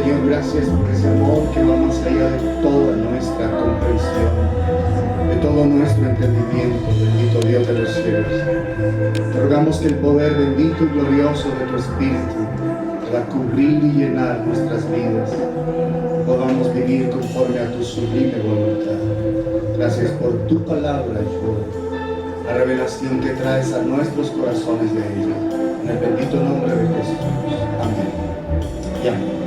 Señor, gracias por ese amor que va más allá de toda nuestra comprensión, de todo nuestro entendimiento, bendito Dios de los cielos. Te rogamos que el poder bendito y glorioso de tu Espíritu pueda cubrir y llenar nuestras vidas, podamos vivir conforme a tu sublime voluntad. Gracias por tu palabra y por la revelación que traes a nuestros corazones de ella. En el bendito nombre de Jesús. Amén. Y amén.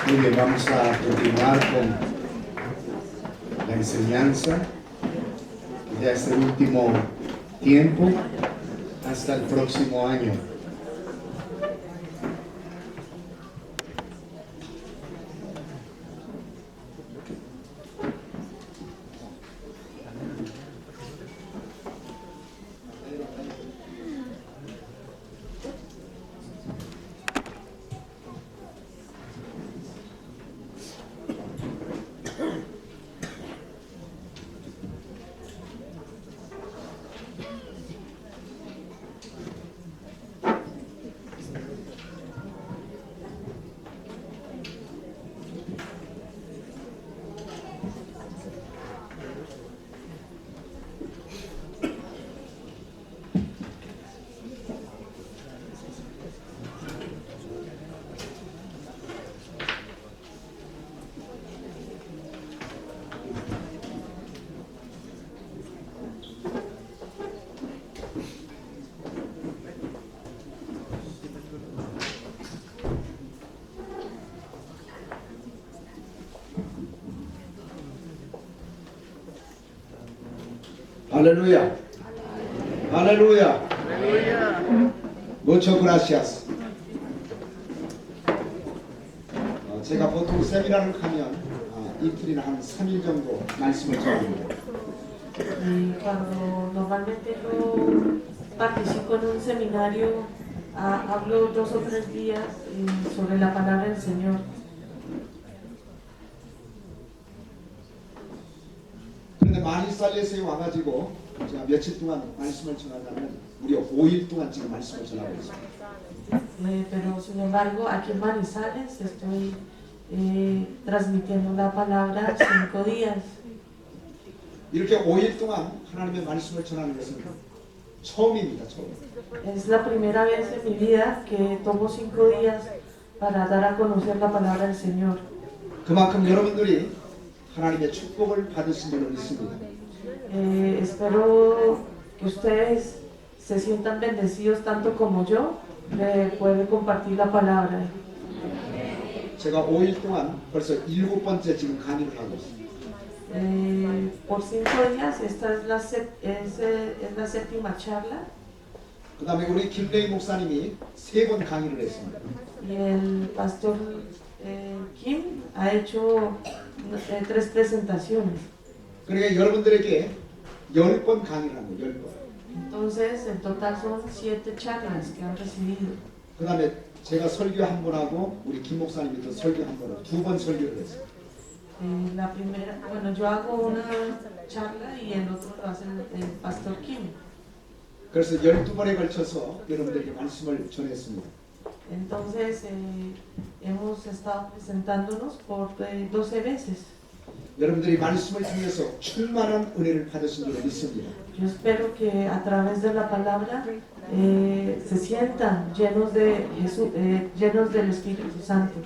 Muy bien, vamos a continuar con la enseñanza. Ya es el último tiempo hasta el próximo año. Aleluya. Aleluya. Muchas gracias. 제가 보통 세미나를 가면 이틀이나 한 3일 정도 말씀을 전합니다. Cuando normalmente yo participo en un seminario, hablo 2 o 3 días sobre la palabra del Señor. 그런데 마니살레스에 와가지고 제가 며칠 동안 말씀을 전하자면 무려 5일 동안 지금 말씀을 전하고 있습니다. Pero sin embargo, aquí en Manizales estoy transmitiendo la palabra 5 días. 이렇게 5일 동안 하나님의 말씀을 전하는 것은 처음입니다. 처음. Es la primera vez en mi vida que tomo 5 días para dar a conocer la palabra del Señor. 그만큼 여러분들이 하나님의 축복을 받으신 줄로 믿습니다. Espero que ustedes se sientan bendecidos tanto como yo de poder compartir la palabra. 제가 5일 동안 벌써 7번째 지금 강의를 하고 있습니다. Por 5 días, esta es la séptima charla. 그 다음에 우리 김래희 목사님이 3번 강의를 했습니다. Y el pastor Kim ha hecho 3 presentaciones. 그러니까 여러분들에게 10번 강의를 한 거예요. 10번. Entonces, en total son 7 charlas que han recibido. 그 다음에 제가 설교 한 번 하고 우리 김 목사님이 또 설교 한 번 하고 2번 설교를 했어요. La primera, bueno, yo hago una charla y el otro lo hace el pastor Kim. 그래서 12번에 걸쳐서 여러분들에게 말씀을 전했습니다. Entonces, hemos estado presentándonos por 12 veces. 여러분들이 말씀을 통해서 충만한 은혜를 받으신 줄 믿습니다. Yo espero que a través de la palabra se sientan llenos de Jesús, llenos del Espíritu Santo.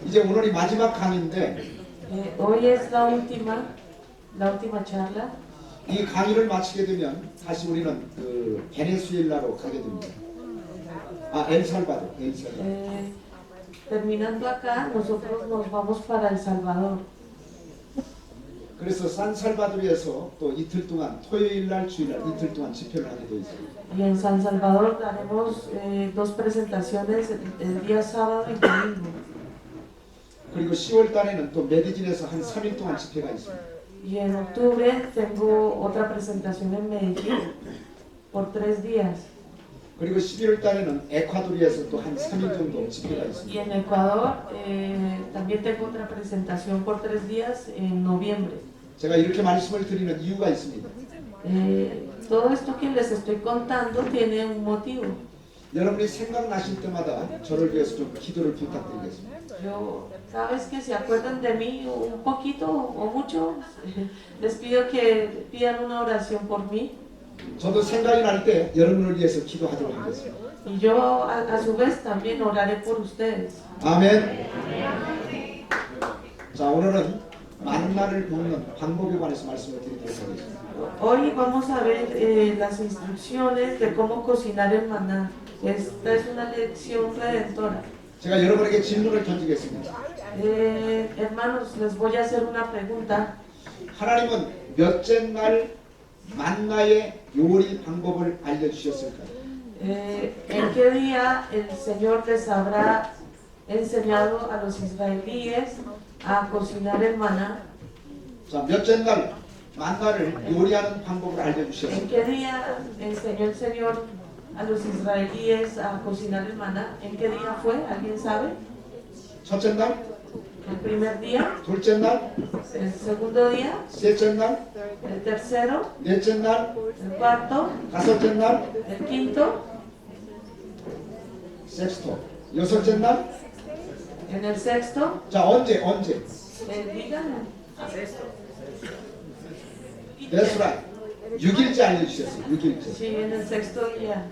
이제 오늘이 마지막 강의인데 Hoy es la última charla. 이 강의를 마치게 되면 다시 우리는 그 베네수엘라로 가게 됩니다. 엘살바도. Terminando acá, nosotros nos vamos para El Salvador. 그래서 산살바도르에서 또 이틀 동안 토요일 날 주일 날 이틀 동안 집회를 하게 되어 있습니다. Y en San Salvador daremos 2 presentaciones el día sábado y domingo. 그리고 10월 달에는 또 메디진에서 한 3일 동안 집회가 있습니다. Y en octubre tengo otra presentación en Medellín por 3 días. 그리고 11월 달에는 에콰도르에서 또 한 3일 정도 집회가 있습니다. Y en Ecuador también tengo otra presentación por 3 días en noviembre. 제가 이렇게 말씀을 드리는 이유가 있습니다. Todo esto que les estoy contando tiene un motivo. 여러분이 생각나실 때마다 저를 위해서 좀 기도를 부탁드리겠습니다. Yo, cada vez que se acuerdan de mí, un poquito o mucho, les pido que pidan una oración por mí. 저도 생각이 날 때 여러분을 위해서 기도하도록 하겠습니다. Y yo a su vez también oraré por ustedes. 아멘. 자, 오늘은 만나를 먹는 방법에 관해서 말씀을 드리도록 하겠습니다. Hoy vamos a ver las instrucciones de cómo cocinar el maná. Esta es una lección redentora. 제가 여러분에게 질문을 던지겠습니다. Hermanos, les voy a hacer una pregunta. 하나님은 몇째 날 만나의 요리 방법을 알려주셨을까요? ¿En qué día el Señor les habrá enseñado a los israelíes a cocinar el maná? 자, 몇째 날 만나를 요리하는 방법을 ¿En 알려주셨습니다. qué día enseñó el Señor a los israelíes a cocinar el maná? ¿En qué día fue? ¿Alguien sabe? 첫째 날, ¿El primer día? 둘째 날, ¿El segundo día? 셋째 날, ¿El tercero? 넷째 날, ¿El cuarto? 다섯째 날, ¿El quinto? 섹스토, 여섯째 날. ¿En el sexto? 자, 언제? Díganme. That's right. 6일째 알려주셨어요. 6일째. Sí, en el sexto día.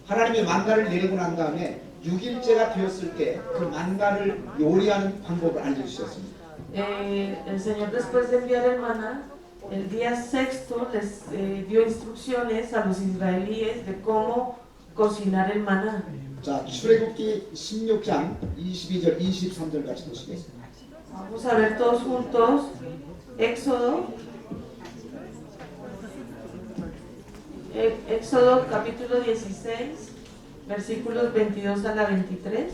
하나님이 만나를 내리고 난 다음에 6일째가 되었을 때 그 만나를 요리하는 방법을 알려주셨습니다. El Señor, después de enviar el maná, el día sexto les dio instrucciones a los israelíes de cómo cocinar el maná. 자, 출애굽기 16장 22절 23절 같이 보시겠습니다. Vamos a ver todos juntos Éxodo, Éxodo capítulo 16, versículos 22 a la 23.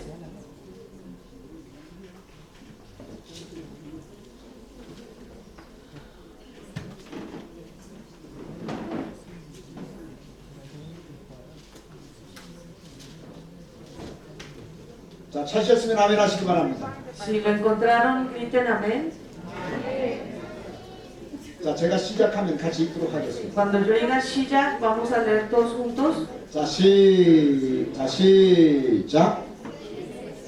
자, 찾으셨으면 아멘 하시기 바랍니다. Si lo encontraron, griten amén. 자, 제가 시작하면 같이 읽도록 하겠습니다. Cuando yo diga Shijak, vamos a leer todos juntos. 자, 시작.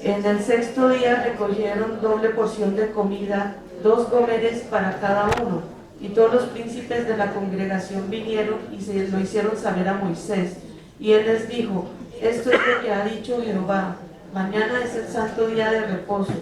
En el sexto día recogieron doble porción de comida, 2 gomeres para cada uno. Y todos los príncipes de la congregación vinieron y se lo hicieron saber a Moisés. Y él les dijo, esto es lo que ha dicho Jehová. Mañana es el santo día de reposo.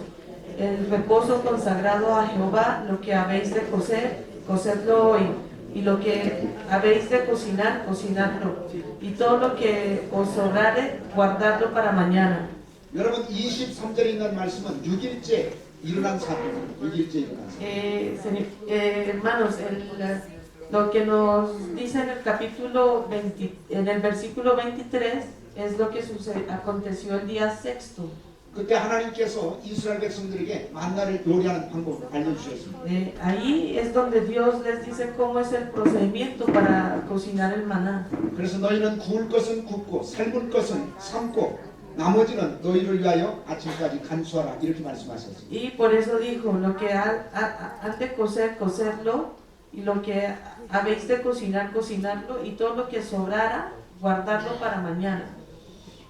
El reposo consagrado a Jehová, lo que habéis de cocer, cocedlo hoy. Y lo que habéis de cocinar, cocinadlo. Y todo lo que os sobrare, guardadlo para mañana. 여러분 23절에 있는 말씀은 6일째 일어난 사건입니다. 6일째 일어난 사건. Hermanos, lo que nos dice en el capítulo 20, en el versículo 23 es lo que aconteció el día sexto. 그때 하나님께서 이스라엘 백성들에게 만나를 요리하는 방법을 알려주셨습니다. Ahí es donde Dios les dice cómo es el procedimiento para cocinar el maná. 그래서 너희는 구울 것은 굽고 삶을 것은 삶고 나머지는 너희를 위하여 아침까지 간수하라 이렇게 말씀하셨습니다. Y por eso dijo, lo que han de cocer, cocerlo, y lo que habéis de cocinar, cocinarlo, y todo lo que sobrara, guardarlo para mañana.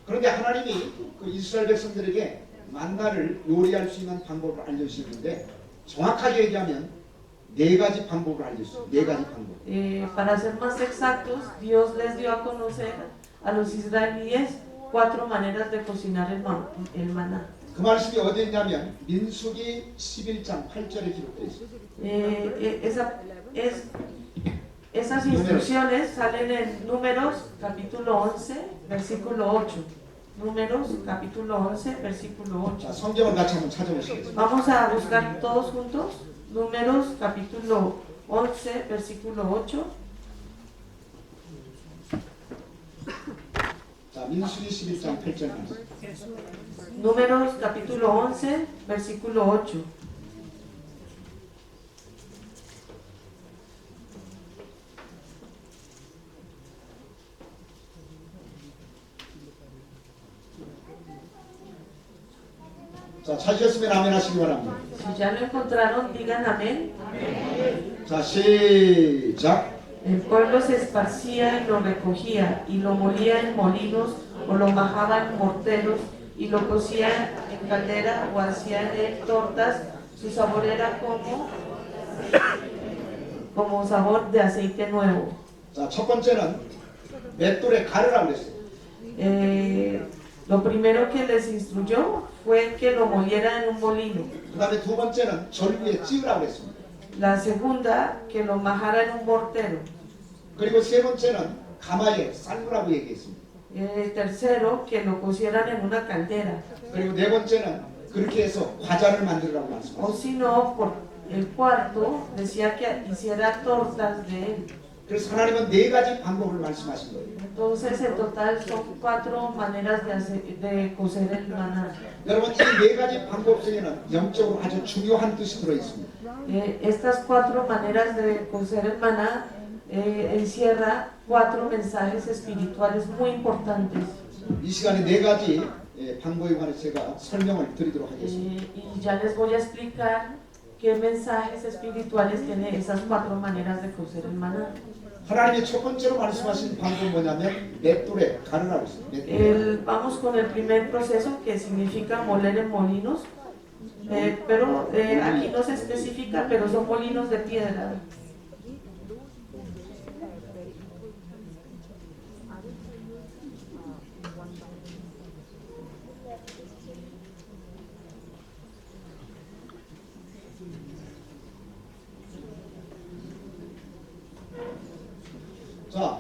그런데 하나님이 그 이스라엘 백성들에게 만나를 요리할 수 있는 방법을 알려주셨는데 정확하게 얘기하면 4가지 방법을 알려주셨어요. 4가지 방법. Para ser más exactos, Dios les dio a conocer a los israelíes 4 maneras de cocinar el maná. 그 말씀이 어디에 있냐면 민수기 11장 8절에 기록되어 있습니다. Esas instrucciones salen en Números capítulo 11, versículo 8. Números capítulo 11, versículo 8. 자, 성경을 같이 한번 찾아보시겠습니다. Vamos a buscar todos juntos Números capítulo 11, versículo 8. 자, 민수기 11장 8절 말씀. Números capítulo 11, versículo 8. 자, 찾으셨으면 아멘 하시기 바랍니다. Si ya lo encontraron, digan amén. 자, 시작. El pueblo se esparcía y lo recogía, y lo molía en molinos, o lo majaba en morteros, y lo cocía en caldera, o hacía de él tortas. Su sabor era como sabor de aceite nuevo. 자, 첫 번째는 맷돌에 가르라고 그랬어요. Lo primero que les instruyó fue que lo moliera en un molino. 그 다음에 두 번째는 절구에 찌으라고 그랬습니다. La segunda, que lo majara en un mortero. 그리고 세 번째는 가마에 삶으라고 얘기했습니다. Tercero, que lo cocieran en una caldera. 그리고 네 번째는 그렇게 해서 과자를 만들으라고 O 말씀하셨습니다. si no, por el cuarto, decía que hiciera tortas de él. 그래서 하나님은 네 가지 방법을 말씀하신 거예요. Entonces, en total son 4 maneras de cocer el maná. 여러분 이 네 가지 방법 중에는 영적으로 아주 중요한 뜻이 들어 있습니다. Estas 4 maneras de cocer el maná encierra 4 mensajes espirituales muy importantes. 이 시간에 네 가지 방법에 관해서 제가 설명을 드리도록 하겠습니다. Y ya les voy a explicar qué mensajes espirituales tiene esas 4 maneras de cocer el maná. 하나님이 첫 번째로 말씀하신 방법은 뭐냐면 맷돌에 가르라고 했어요. Vamos con el primer proceso, que significa moler en molinos, pero aquí no se especifica, pero son molinos de piedra. 자,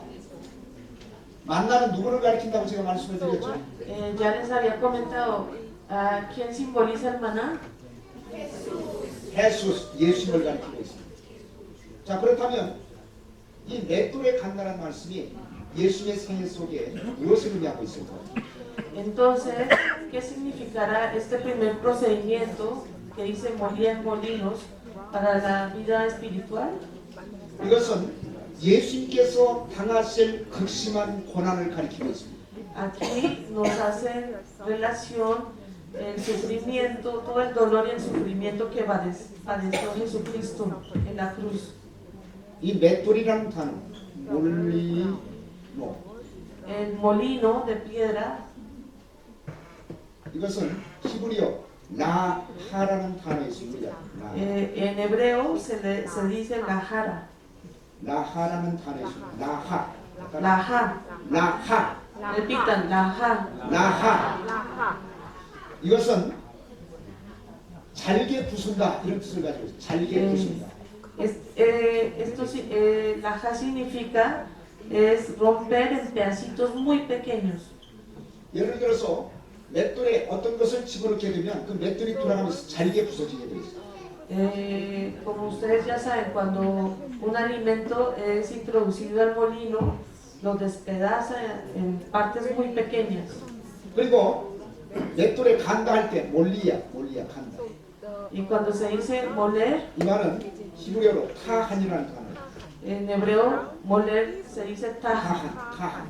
만나는 누구를 가리킨다고 제가 말씀을 드렸죠? Ya les había comentado, ¿a quién simboliza el maná? 예수, 예수님을 가리키고 있습니다. 자, 그렇다면 이 맷돌에 간다는 말씀이 예수님의 생애 속에 무엇을 의미하고 있을까요? Entonces, ¿qué significará este primer procedimiento que dice molir en molinos para la vida espiritual? 이것은 예수님께서 당하실 극심한 고난을 가리키고 있습니다. Aquí nos hace relación el sufrimiento, todo el dolor y el sufrimiento que padeció Jesucristo en la cruz. 이 맷돌이라는 단어, 몰리노, El molino de piedra, 이것은 히브리어 라하라는 단어에 있습니다. en hebreo se dice la 라하라는 단어에 있습니다. 라하, ja, 라하, repitan, la ja. 라하. 이것은 잘게 부순다 이런 뜻을 가지고 있어요. 잘게 부순다. La ja significa es romper en pedacitos muy pequeños. 예를 들어서 맷돌에 어떤 것을 집어넣게 되면 그 맷돌이 돌아가면서 잘게 부서지게 돼 있어요. Como ustedes ya saben, cuando un alimento es introducido al molino, lo despedaza en partes muy pequeñas. 그리고 맷돌에 간다 할 때 몰리야 간다. Y cuando se dice moler, 이 말은 히브리어로 타한이라는 단어예요. en hebreo moler se dice taja. 타한.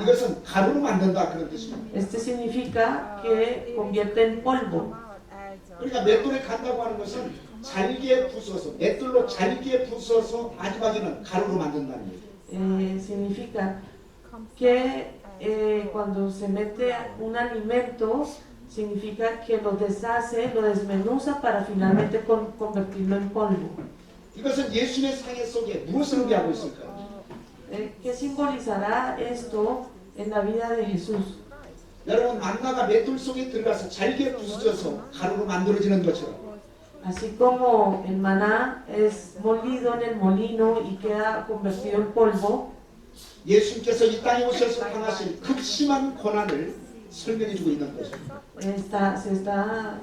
이것은 가루로 만든다 그런 뜻입니다. Este significa que convierte en polvo. 그러니까 맷돌에 간다고 하는 것은 잘게 부숴서 맷돌로 잘게 부숴서 마지막에는 가루로 만든다는 거예요. Significa que cuando se mete un alimento, significa que lo deshace, lo desmenuza para finalmente convertirlo en polvo. 이것은 예수님의 생애 속에 무엇을 의미하고 있을까요? ¿Qué simbolizará esto en la vida de Jesús? 여러분 만나가 맷돌 속에 들어가서 잘게 부서져서 가루로 만들어지는 것처럼 Así como el maná es molido en el molino y queda convertido en polvo, 예수님께서 이 땅에 오셔서 당하실 극심한 고난을 설명해 주고 있는 것입니다. se está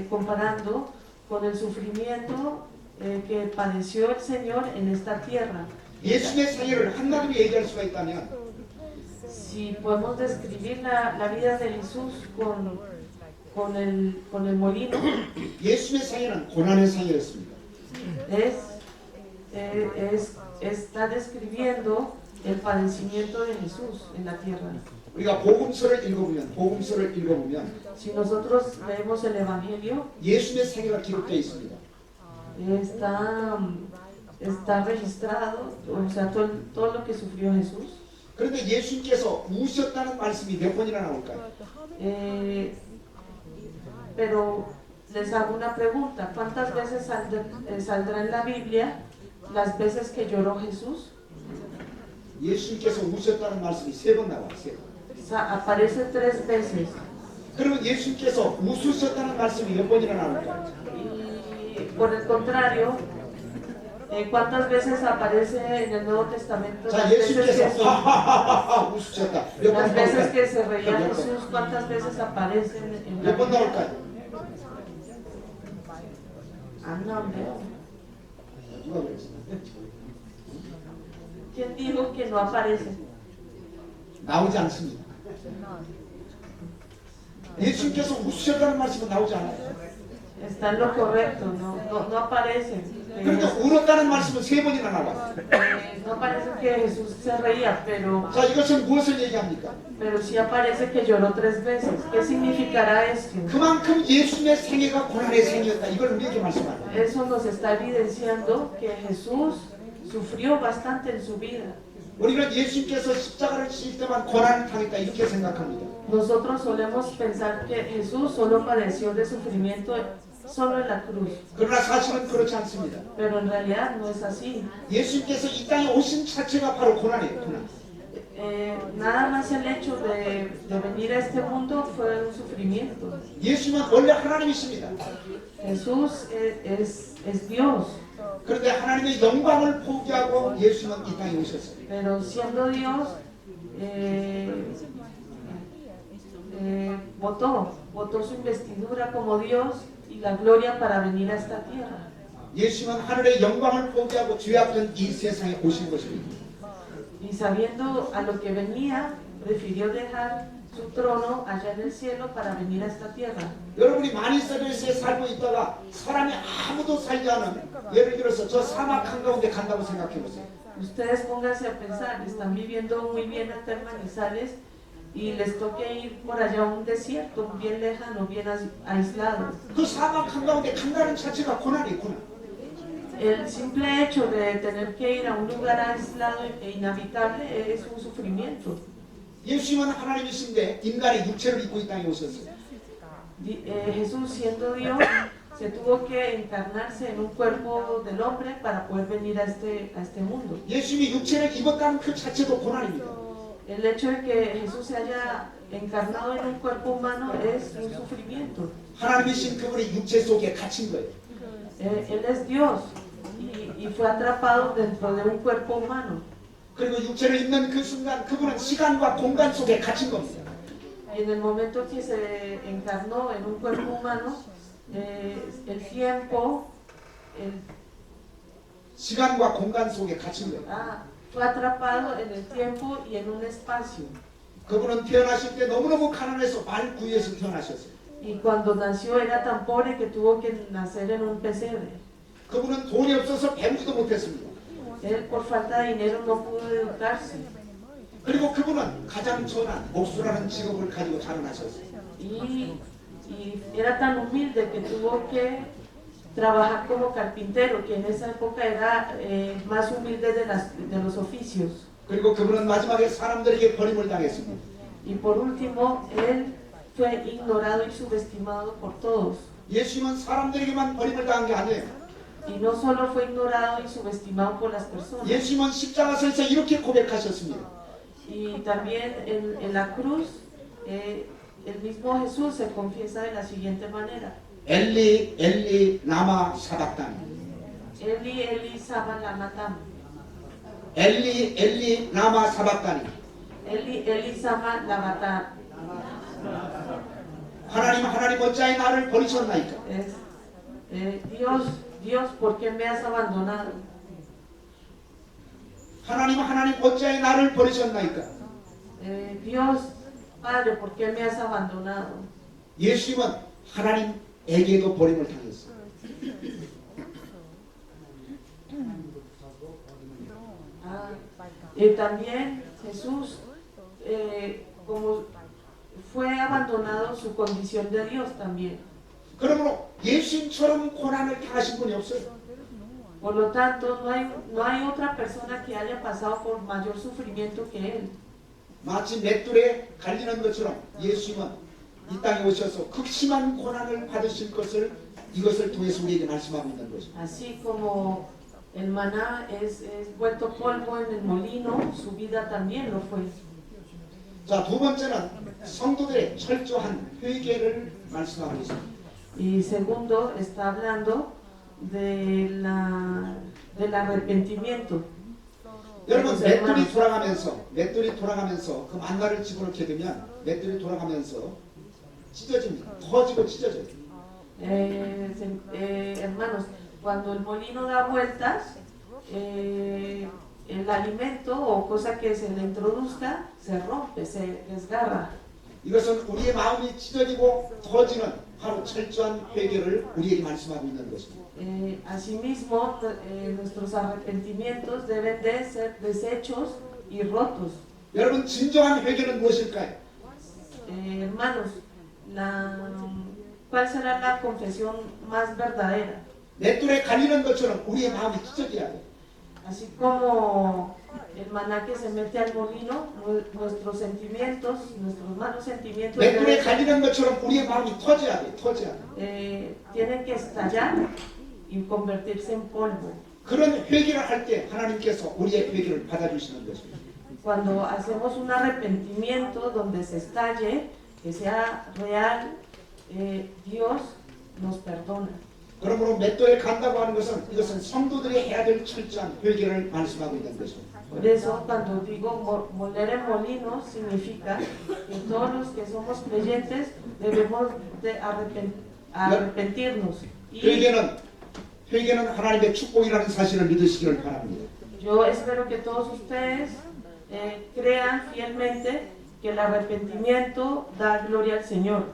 comparando con el sufrimiento que padeció el Señor en esta tierra. 예수님의 생애를 한마디로 얘기할 수가 있다면 Si podemos describir la vida de Jesús con el molino, 예수님의 생애는 고난의 생애였습니다. está describiendo el padecimiento de Jesús en la tierra. 우리가 복음서를 읽어보면 Si nosotros leemos el Evangelio, 예수님의 생애가 기록되어 있습니다. está está registrado, o sea, todo lo que sufrió Jesús. 그런데 예수님께서 우셨다는 말씀이 몇 번이나 나올까요? Eh, pero les hago una pregunta, ¿cuántas veces saldrá en la Biblia las veces que lloró Jesús? 예수님께서 우셨다는 말씀이 3번 나와요. 3번. Aparece 3 veces. 그러면 예수님께서 웃으셨다는 말씀이 몇 번이나 나올까요? Y por el contrario, ¿cuántas veces aparece en el Nuevo Testamento 자, las veces 예수님께서 하하하하 웃으셨다. 몇 번 las veces 나올까요? que se reía Jesús? ¿Cuántas veces aparecen en la 몇 번 Biblia? 나올까요? 안 나오네요. 누가 그랬어요? ¿Quién dijo que no aparece? 나오지 않습니다. 예수님께서 웃으셨다는 말씀은 나오지 않아요. Está en lo correcto, no aparece. 그러니까 울었다는 말씀은 3번이나 나와요. No parece que Jesús se reía, 자, 이것은 무엇을 얘기합니까? pero sí aparece que lloró 3 veces. ¿Qué significará esto? 그만큼 예수님의 생애가 고난의 생이었다. 이걸 우리에게 말씀합니다. Eso nos está evidenciando que Jesús sufrió bastante en su vida. 우리는 예수님께서 십자가를 지실 때만 고난을 당했다 이렇게 생각합니다. Nosotros solemos pensar que Jesús solo padeció de sufrimiento solo en la cruz, 그러나 사실은 그렇지 않습니다. pero en realidad no es así. 예수님께서 이 땅에 오신 자체가 바로 고난이에요. 고난. Nada más el hecho de venir a este mundo fue un sufrimiento. 예수님은 원래 하나님이십니다. Jesús es Dios, 그런데 하나님의 영광을 포기하고 예수님은 이 땅에 오셨어요. pero siendo Dios, votó su investidura como Dios y la gloria para venir a esta tierra. 예수님은 하늘의 영광을 포기하고 죄 앞은 이 세상에 오신 것입니다. Y sabiendo a lo que venía, prefirió dejar su trono allá en el cielo para venir a esta tierra. 여러분이 마니세베스에 살고 있다가 사람이 아무도 살지 않은 예를 들어서 저 사막 한가운데 간다고 생각해 보세요. Ustedes pónganse a pensar, están viviendo muy bien acá en Manizales y les toque ir por allá a un desierto bien lejano, bien aislado. 그 사막 한가운데 간다는 자체가 고난이에요. 고난. El simple hecho de tener que ir a un lugar aislado e inhabitable es un sufrimiento. 예수님은 하나님이신데 인간의 육체를 입고 이 땅에 오셨어요. Jesús, siendo Dios, se tuvo que encarnarse en un cuerpo del hombre para poder venir a este mundo. 예수님이 육체를 입었다는 그 자체도 고난입니다. El hecho de que Jesús se haya encarnado en un cuerpo humano es un sufrimiento. 하나님이신 그분의 육체 속에 갇힌 거예요. Él es Dios y fue atrapado dentro de un cuerpo humano. 그리고 육체를 입는 그 순간 그분은 시간과 공간 속에 갇힌 겁니다. Y en el momento que se encarnó en un cuerpo humano, el tiempo 시간과 공간 속에 갇힌 거예요. fue atrapado en el tiempo y en un espacio. 그분은 태어나실 때 너무너무 가난해서 말 구이에서 태어나셨어요. Y cuando nació era tan pobre que tuvo que nacer en un pesebre. 그분은 돈이 없어서 배우지도 못했습니다. Él por falta de dinero no pudo educarse. 그리고 그분은 가장 천한 목수라는 직업을 가지고 자라나셨어요. Y era tan humilde que tuvo que trabajar como carpintero, que en esa época era más humilde de los oficios. 그리고 그분은 마지막에 사람들에게 버림을 당했습니다. Y por último, él fue ignorado y subestimado por todos. 예수님은 사람들에게만 버림을 당한 게 아니에요. Y no solo fue ignorado y subestimado por las personas. 예수님은 십자가에서 이렇게 고백하셨습니다. Y también en la cruz, el mismo Jesús se confiesa de la siguiente manera. 엘리 엘리 라마 사박다니. Eli, Eli, Saba Lama Tam. 엘리 엘리 라마 사박다니. Eli, Eli, Sama Lama Tam. 하나님 어찌하여 나를 버리셨나이까? Es, Dios, ¿por qué me has abandonado? 하나님 어찌하여 나를 버리셨나이까? Dios, Padre, ¿por qué me has abandonado? 예수님은 하나님에게도 버림을 당했어요. También Jesús, como fue abandonado su condición de Dios también. 그러므로 예수님처럼 고난을 당하신 분이 없어요. Por lo tanto, no hay otra persona que haya pasado por mayor sufrimiento que él. 마치 맷돌에 갈리는 것처럼 예수님은 이 땅에 오셔서 극심한 고난을 받으실 것을 이것을 통해서 우리에게 말씀하고 있는 것입니다. Así como el maná es vuelto polvo en el molino, su vida también lo fue. 자, 두 번째는 성도들의 철저한 회개를 말씀하고 있습니다. Y segundo, está hablando del arrepentimiento. 여러분, 맷돌이 돌아가면서 그 만나를 집어넣게 되면 맷돌이 돌아가면서 찢어집니다. 터지고 찢어져요. Hermanos, cuando el molino da vueltas, el alimento o cosa que se le introduzca se rompe, se desgarra. 이것은 우리의 마음이 찢어지고 터지는 바로 철저한 회개를 우리에게 말씀하고 있는 것입니다. Asimismo, nuestros arrepentimientos deben de ser deshechos y rotos. 여러분, 진정한 회개는 무엇일까요? Hermanos, ¿cuál será la confesión más verdadera? 맷돌에 갈리는 것처럼 우리의 마음이 찢어져야 돼요. Así como el maná que se mete al molino, nuestros sentimientos, nuestros malos sentimientos 맷돌에 갈리는 것처럼 우리의 마음이 터져야 돼요. 터져야 돼요. tienen que estallar y convertirse en polvo. 그런 회개를 할 때 하나님께서 우리의 회개를 받아주시는 것입니다. Cuando hacemos un arrepentimiento donde se estalle, que sea real, Dios nos perdona. 그러므로 맷돌에 간다고 하는 것은 이것은 성도들이 해야 될 철저한 회개를 말씀하고 있는 것입니다. Por eso cuando digo moler en molino significa que todos los que somos creyentes debemos de arrepentirnos. Y 회개는 하나님의 축복이라는 사실을 믿으시기를 바랍니다. yo espero que todos ustedes crean fielmente que el arrepentimiento da gloria al Señor.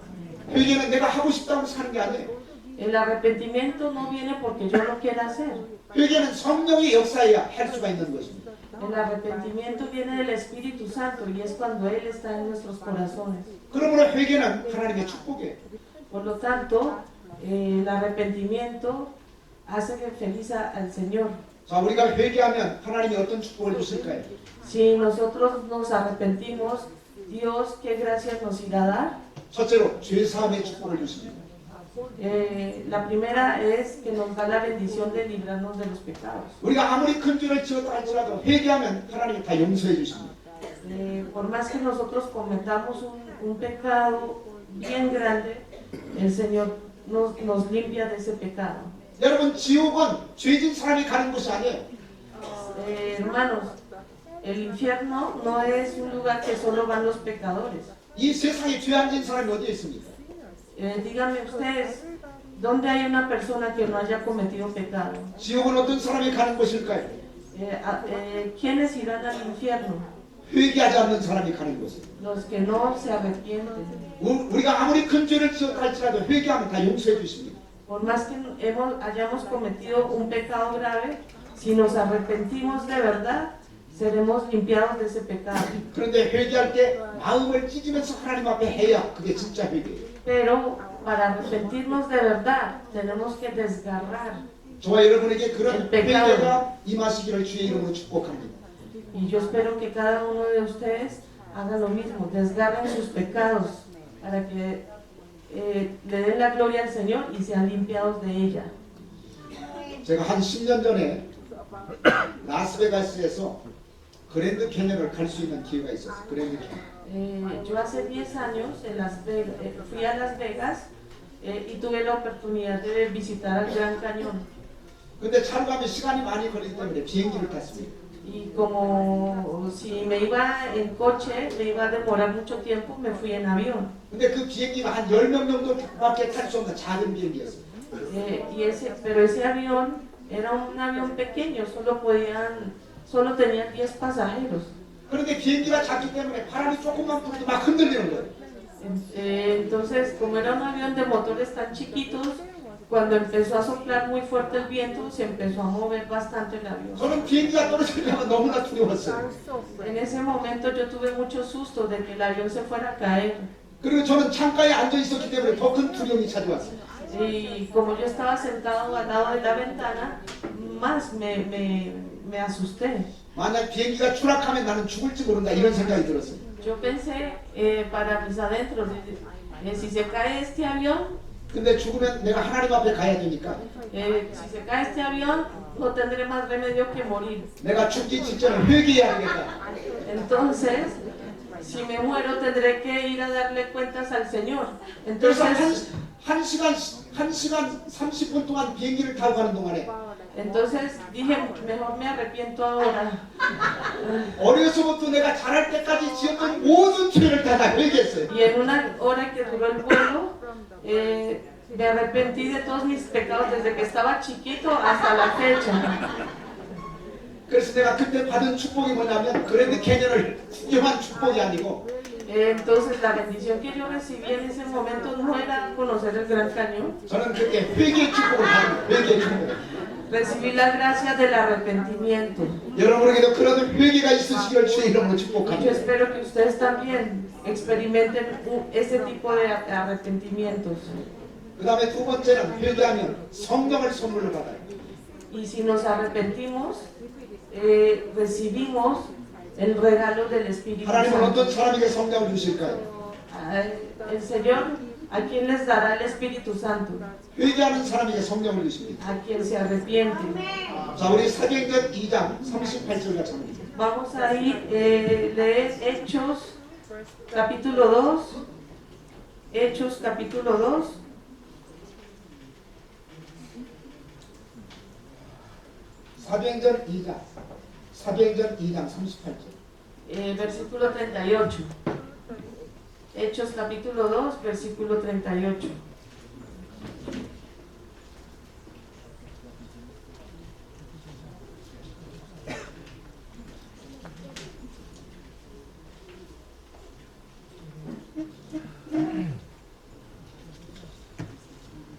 회개는 내가 하고 싶다고 사는 게 아니에요. El arrepentimiento no viene porque yo lo quiera hacer. 회개는 성령의 역사여야 할 수가 있는 것입니다. El arrepentimiento viene del Espíritu Santo y es cuando Él está en nuestros corazones. 그러므로 회개는 하나님의 축복이에요. Por lo tanto, el arrepentimiento hace feliz al Señor. 자, 우리가 회개하면 하나님이 어떤 축복을 주실까요? Si nosotros nos arrepentimos, Dios qué gracias nos irá a dar. 첫째로 죄 사함의 축복을 주십니다. La primera es que nos da la bendición de librarnos de los pecados. 우리가 아무리 큰 죄를 지었다 할지라도 회개하면 하나님이 다 용서해 주십니다. Por más que nosotros cometamos un pecado bien grande, el Señor nos limpia de ese pecado. 여러분, 지옥은 죄진 사람이 가는 곳이 아니에요. Hermanos, el infierno no es un lugar que solo van los pecadores. 이 세상에 죄 안 진 사람이 어디에 있습니까? Díganme ustedes, ¿dónde hay una persona que no haya cometido pecado? 지옥은 어떤 사람이 가는 곳일까요? ¿Quiénes irán al infierno? 회개하지 않는 사람이 가는 곳이에요. Los que no se arrepienten. 우리가 아무리 큰 죄를 지었다 할지라도 회개하면 다 용서해 주십니다. Por más que hayamos cometido un pecado grave, si nos arrepentimos de verdad, seremos limpiados de ese pecado. 그런데 회개할 때 마음을 찢으면서 하나님 앞에 해야 그게 진짜 회개예요. Pero para arrepentirnos de verdad, tenemos que desgarrar. 저와 여러분에게 그런 El pecado. 회개가 임하시기를 주의 이름으로 축복합니다. Y yo espero que cada uno de ustedes haga lo mismo, desgarren sus pecados para que le den la gloria al Señor y sean limpiados de ella. 제가 한 10년 전에 라스베가스에서 그랜드 캐년을 갈 수 있는 기회가 있었어요. 그랜드 캐년. Yo hace 10 años fui a Las Vegas y tuve la oportunidad de visitar el Gran Cañón. 근데 차로 가면 시간이 많이 걸리기 때문에 비행기를 탔습니다. Y como si me iba en coche, me iba a demorar mucho tiempo, me fui en avión. 근데 그 비행기가 한 10명 정도밖에 탈 수 없는 작은 비행기였어요. Pero ese avión era un avión pequeño, solo tenían 10 pasajeros. 그런데 비행기가 작기 때문에 바람이 조금만 불어도 막 흔들리는 거예요. Entonces, como era un avión de motores tan chiquitos, cuando empezó a soplar muy fuerte el viento, se empezó a mover bastante el avión. 저는 비행기가 떨어지려면 너무나 두려웠어요. En ese momento yo tuve mucho susto de que el avión se fuera a caer. 그리고 저는 창가에 앉아 있었기 때문에 더 큰 두려움이 찾아왔어요. Y como yo estaba sentado al lado de la ventana, más me asusté. 만약 비행기가 추락하면 나는 죽을지 모른다 이런 생각이 들었어요. Yo pensé para mis adentros, si se cae este avión, 근데 죽으면 내가 하나님 앞에 가야 되니까 si se cae este avión, no tendré más remedio que morir. 내가 죽기 직전에 회개해야 되겠다. Entonces, si me muero, tendré que ir a darle cuentas al Señor. 그래서 Entonces, 한 시간 30분 동안 비행기를 타고 가는 동안에 dije, mejor me arrepiento ahora. 어려서부터 내가 자랄 때까지 지었던 모든 죄를 다 회개했어요. Y en una hora que duró el vuelo, me arrepentí de todos mis pecados desde que estaba chiquito hasta la fecha. 그래서 내가 그때 받은 축복이 뭐냐면 그랜드 캐년을 구경한 축복이 아니고 Entonces la bendición que yo recibí en ese momento no era conocer el Gran Cañón. 저는 그때 회개의 축복을 받은 회개의 축복. Recibí la gracia del arrepentimiento. 여러분에게도 그런 회개가 있으시길 주의 이름으로 Y yo 축복합니다. espero que ustedes también experimenten ese tipo de arrepentimientos. 그 다음에 두 번째는 회개하면 성령을 선물로 받아요. Y si nos arrepentimos, recibimos el regalo del Espíritu 하나님은 Santo. 어떤 사람에게 성령을 주실까요? El Señor, ¿a quién les dará el Espíritu Santo? 회개하는 사람에게 성령을 주십니다. A quien se arrepiente. 자, 우리 사도행전 2장 38절 같이 합니다. Vamos a ir leer Hechos capítulo 2. Hechos capítulo 2. 사도행전 2장 38절. Versículo 38. Hechos capítulo 2, versículo 38.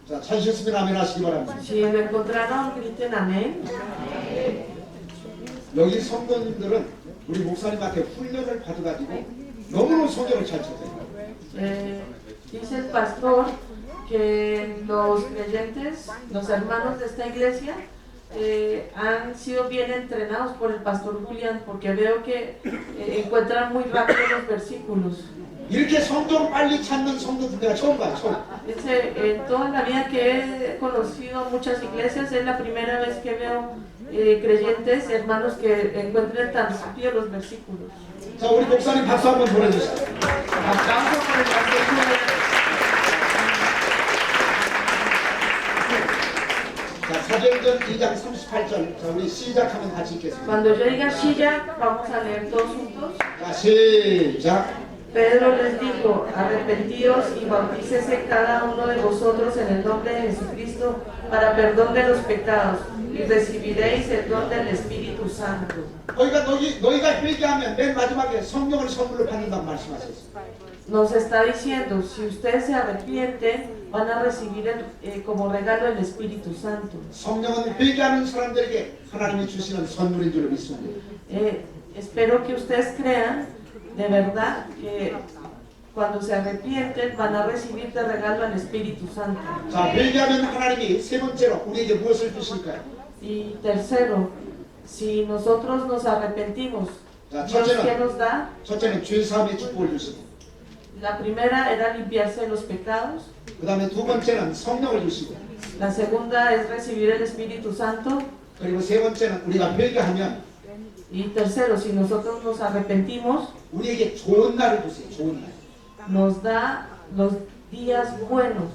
자, 찾으셨으면 아멘 하시기 바랍니다. Si lo encontraron, griten amén. 여기 성도님들은 우리 목사님한테 훈련을 받아가지고 너무너무 성경을 잘 찾아요. Dice el pastor que los creyentes, los hermanos de esta iglesia, han sido bien entrenados por el pastor Julián, porque veo que encuentran muy rápido los versículos. 이렇게 성경 빨리 찾는 성도들 내가 처음 봐요. 처음. Dice, en toda la vida que he conocido muchas iglesias, es la primera vez que veo creyentes, hermanos, que encuentren tan rápido los versículos. 자, 우리 목사님 박수 한번 보내주세요. Aplauso por el pastor Julián. 자, 사도행전 2장 38절. 자, 우리 시작하면 같이 읽겠습니다. Cuando yo diga Shilla, vamos a leer todos juntos. 자, 시작. Pedro les dijo, arrepentíos y bautícese cada uno de vosotros en el nombre de Jesucristo para perdón de los pecados y recibiréis el don del Espíritu Santo. 그러니까 너희가 회개하면 맨 마지막에 성령을 선물로 받는다고 말씀하셨어요. Nos está diciendo, si ustedes se arrepienten, van a recibir como regalo el Espíritu Santo. 성령은 회개하는 사람들에게 하나님이 주시는 선물인 줄 믿습니다. Espero que ustedes crean de verdad que cuando se arrepienten van a recibir de regalo al Espíritu Santo. 자, 회개하면 하나님이 세 번째로 우리에게 무엇을 주실까요? Y tercero, si nosotros nos arrepentimos, 자, Dios ¿qué nos da? 첫째는 죄 사함의 축복을 주시고, La primera era limpiarse de los pecados. 그 다음에 두 번째는 성령을 주시고, La segunda es recibir el Espíritu Santo. 그리고 세 번째는 우리가 회개하면 Y tercero, si nosotros nos arrepentimos, 우리에게 좋은 날을 주세요. 좋은 날. nos da los días buenos,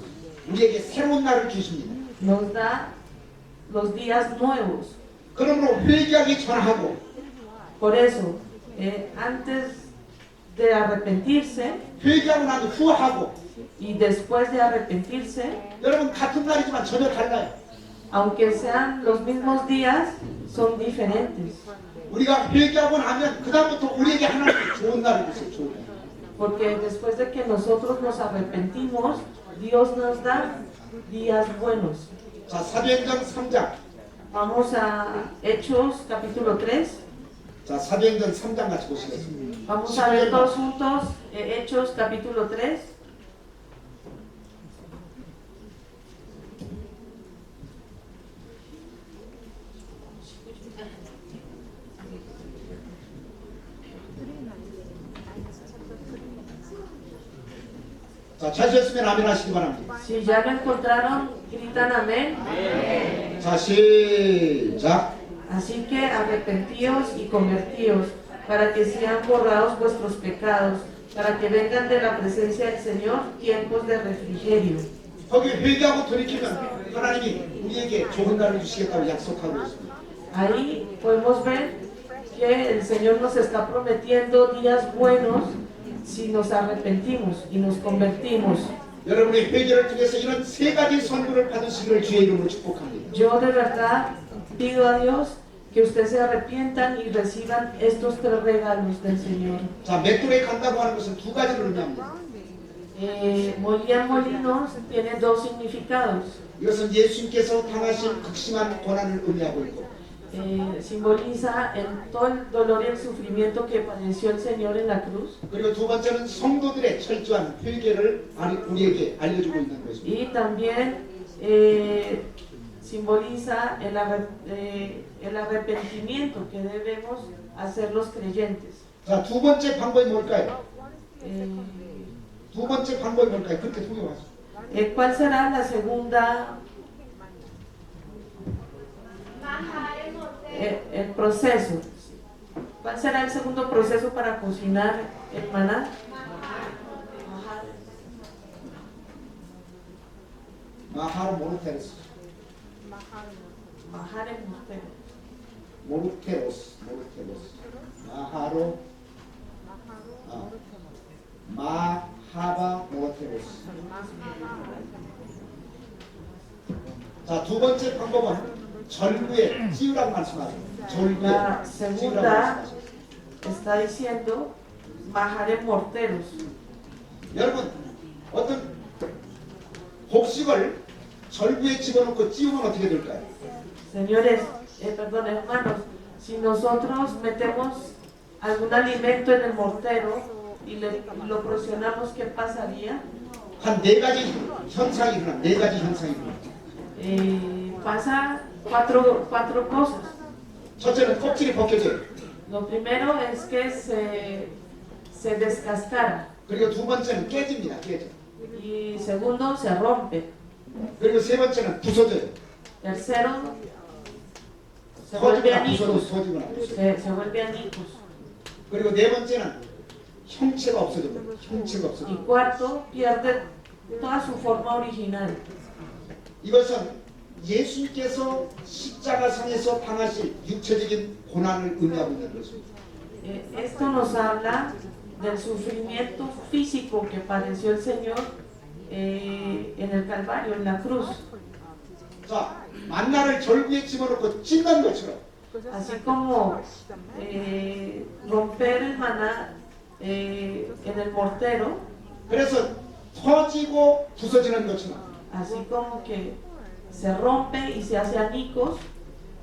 우리에게 새로운 날을 주십니다. nos da los días nuevos. 그러므로 회개하기 전하고 Por eso, antes de arrepentirse 회개하고 난 후하고 y después de arrepentirse, 여러분 같은 날이지만 전혀 달라요. aunque sean los mismos días, son diferentes. 우리가 회개하고 나면 그 다음부터 우리에게 하나님 좋은 날을 주세요. 좋은 날. Porque después de que nosotros nos arrepentimos, Dios nos da días buenos. 자, 사도행전 3장. Vamos a Hechos capítulo 3. 자, 사도행전 3장 같이 보시겠습니다. Vamos a ver todos juntos Hechos capítulo 3. 자, 찾으셨으면 아멘 하시기 바랍니다. Si ya lo encontraron, gritan amén. 자, 시작. Así que arrepentíos y convertíos, para que sean borrados vuestros pecados, para que vengan de la presencia del Señor tiempos de refrigerio. 거기 회개하고 돌이키면 하나님이 우리에게 좋은 날을 주시겠다고 약속하고 있습니다. Ahí podemos ver que el Señor nos está prometiendo días buenos si nos arrepentimos y nos convertimos. 여러분의 회개를 통해서 이런 세 가지 선물을 받으시기를 주의 이름으로 축복합니다. Yo de verdad pido a Dios que ustedes se arrepientan y reciban estos 3 regalos del Señor. 자, 맷돌에 간다고 하는 것은 두 가지를 의미합니다. Molían molinos tiene 2 significados. 이것은 예수님께서 당하신 극심한 고난을 의미하고 있고, Simboliza todo el dolor y el sufrimiento que padeció el Señor en la cruz. 그리고 두 번째는 성도들의 철저한 회개를 우리에게 알려주고 있는 것입니다. Y también simboliza el arrepentimiento que debemos hacer los creyentes. 자, 두 번째 방법이 뭘까요? Eh, 두 번째 방법이 뭘까요? 그렇게 소개하시죠. ¿Cuál será la segunda? El proceso. ¿Cuál será el segundo proceso para cocinar el maná? 마하로 모르테로스. Majar en mortero. 모르테로스. 마하로 마하바 모르테로스. 자, 두 번째 방법은 절구에 찌우라고 말씀하죠. 절구에 La 찌우라고 segunda 말씀하죠. está diciendo majar en morteros. 여러분, 어떤 곡식을 절구에 집어넣고 찌우면 어떻게 될까요? Señores, perdón, hermanos, si nosotros metemos algún alimento en el mortero y lo presionamos, ¿qué pasaría? 한 네 가지 현상이 일어나. 네 가지 현상이 일어나. Pasa cuatro cosas. 첫째는 껍질이 벗겨져요. Lo primero es que se descascara 그리고 두 번째는 깨집니다. 깨져. y segundo se rompe. 그리고 세 번째는 부서져요. Tercero se vuelve 터지거나 añicos. 부서지거나 부서져. Se vuelve añicos. 그리고 네 번째는 형체가 없어져요. 형체가 Y 없어져. cuarto, pierde toda su forma original. 이것은 예수님께서 십자가상에서 당하실 육체적인 고난을 의미하고 있는 것입니다. Esto nos habla del sufrimiento físico que padeció el Señor en el Calvario, en la cruz. 자, 만나를 절구에 집어넣고 찢는 것처럼 Así como romper el maná en el mortero, 그래서 터지고 부서지는 것처럼 así como que se rompe y se hace añicos,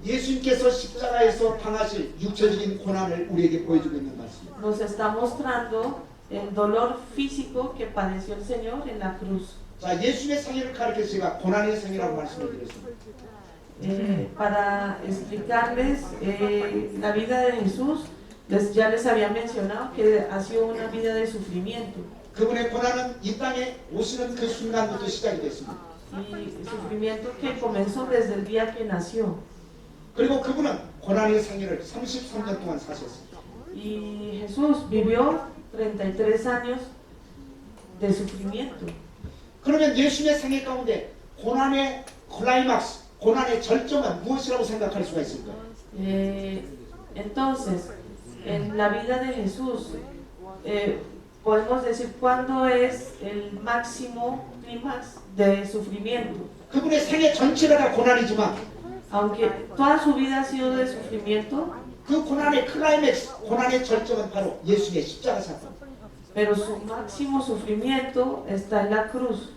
예수님께서 십자가에서 당하실 육체적인 고난을 우리에게 보여주고 있는 말씀입니다. nos está mostrando el dolor físico que padeció el Señor en la cruz. 자, 예수님의 상해를 가르쳐 제가 고난의 상해라고 말씀을 드렸습니다. Para explicarles la vida de Jesús, ya les había mencionado que ha sido una vida de sufrimiento. 그분의 고난은 이 땅에 오시는 그 순간부터 시작이 됐습니다. Y sufrimiento que comenzó desde el día que nació. 그리고 그분은 고난의 상해를 33년 동안 사셨습니다. Y Jesús vivió 33 años de sufrimiento. 그러면 예수님의 상해 가운데 고난의 클라이막스, 고난의 절정은 무엇이라고 생각할 수가 있을까요? Entonces, en la vida de Jesús, podemos decir cuándo es el máximo clímax de sufrimiento. 그분의 생애 전체가 다 고난이지만 Aunque toda su vida ha sido de sufrimiento, 그 고난의 클라이맥스, 고난의 절정은 바로 예수님의 십자가 사건. pero su máximo sufrimiento está en la cruz.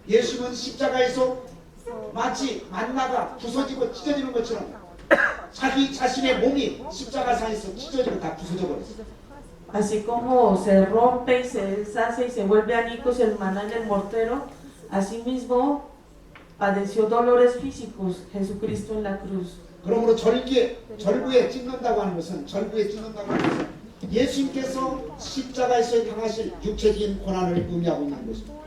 예수님은 십자가에서 마치 만나가 부서지고 찢어지는 것처럼 자기 자신의 몸이 십자가상에서 찢어지고 다 부서져 버렸어요. Así como se rompe y se deshace y se vuelve añicos el maná en el mortero, asimismo padeció dolores físicos Jesucristo en la cruz. 그러므로 절구에 찢는다고 하는 것은 예수님께서 십자가에서 당하실 육체적인 고난을 의미하고 있는 것입니다.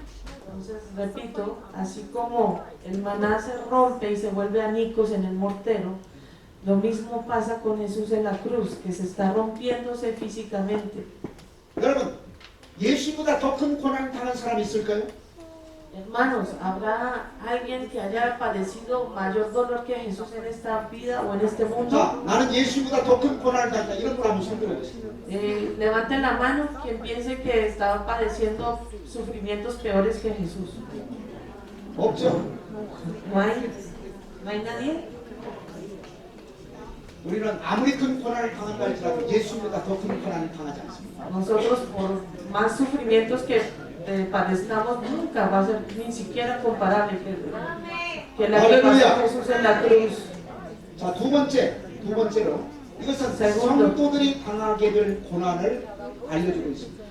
Entonces, repito, así como el maná se rompe y se vuelve añicos en el mortero, lo mismo pasa con Jesús en la cruz, que se está rompiéndose físicamente. 여러분, 예수보다 더 큰 고난을 당한 사람이 있을까요? Hermanos, ¿habrá alguien que haya padecido mayor dolor que Jesús en esta vida o en este mundo? 자, 나는 예수보다 더 큰 고난을 당했다. 이런 걸 한번 손들어 보세요. Levanten la mano quien piense que estaba padeciendo sufrimientos peores que Jesús. 없죠? No hay nadie. 우리는 아무리 큰 고난을 당한다 할지라도 예수보다 더 큰 고난을 당하지 않습니다. Nosotros, por más sufrimientos que padezcamos, nunca va a ser ni siquiera comparable que la que pasó Jesús en la cruz. 자, 두 번째로 이것은 성도들이 당하게 될 고난을 알려주고 있습니다.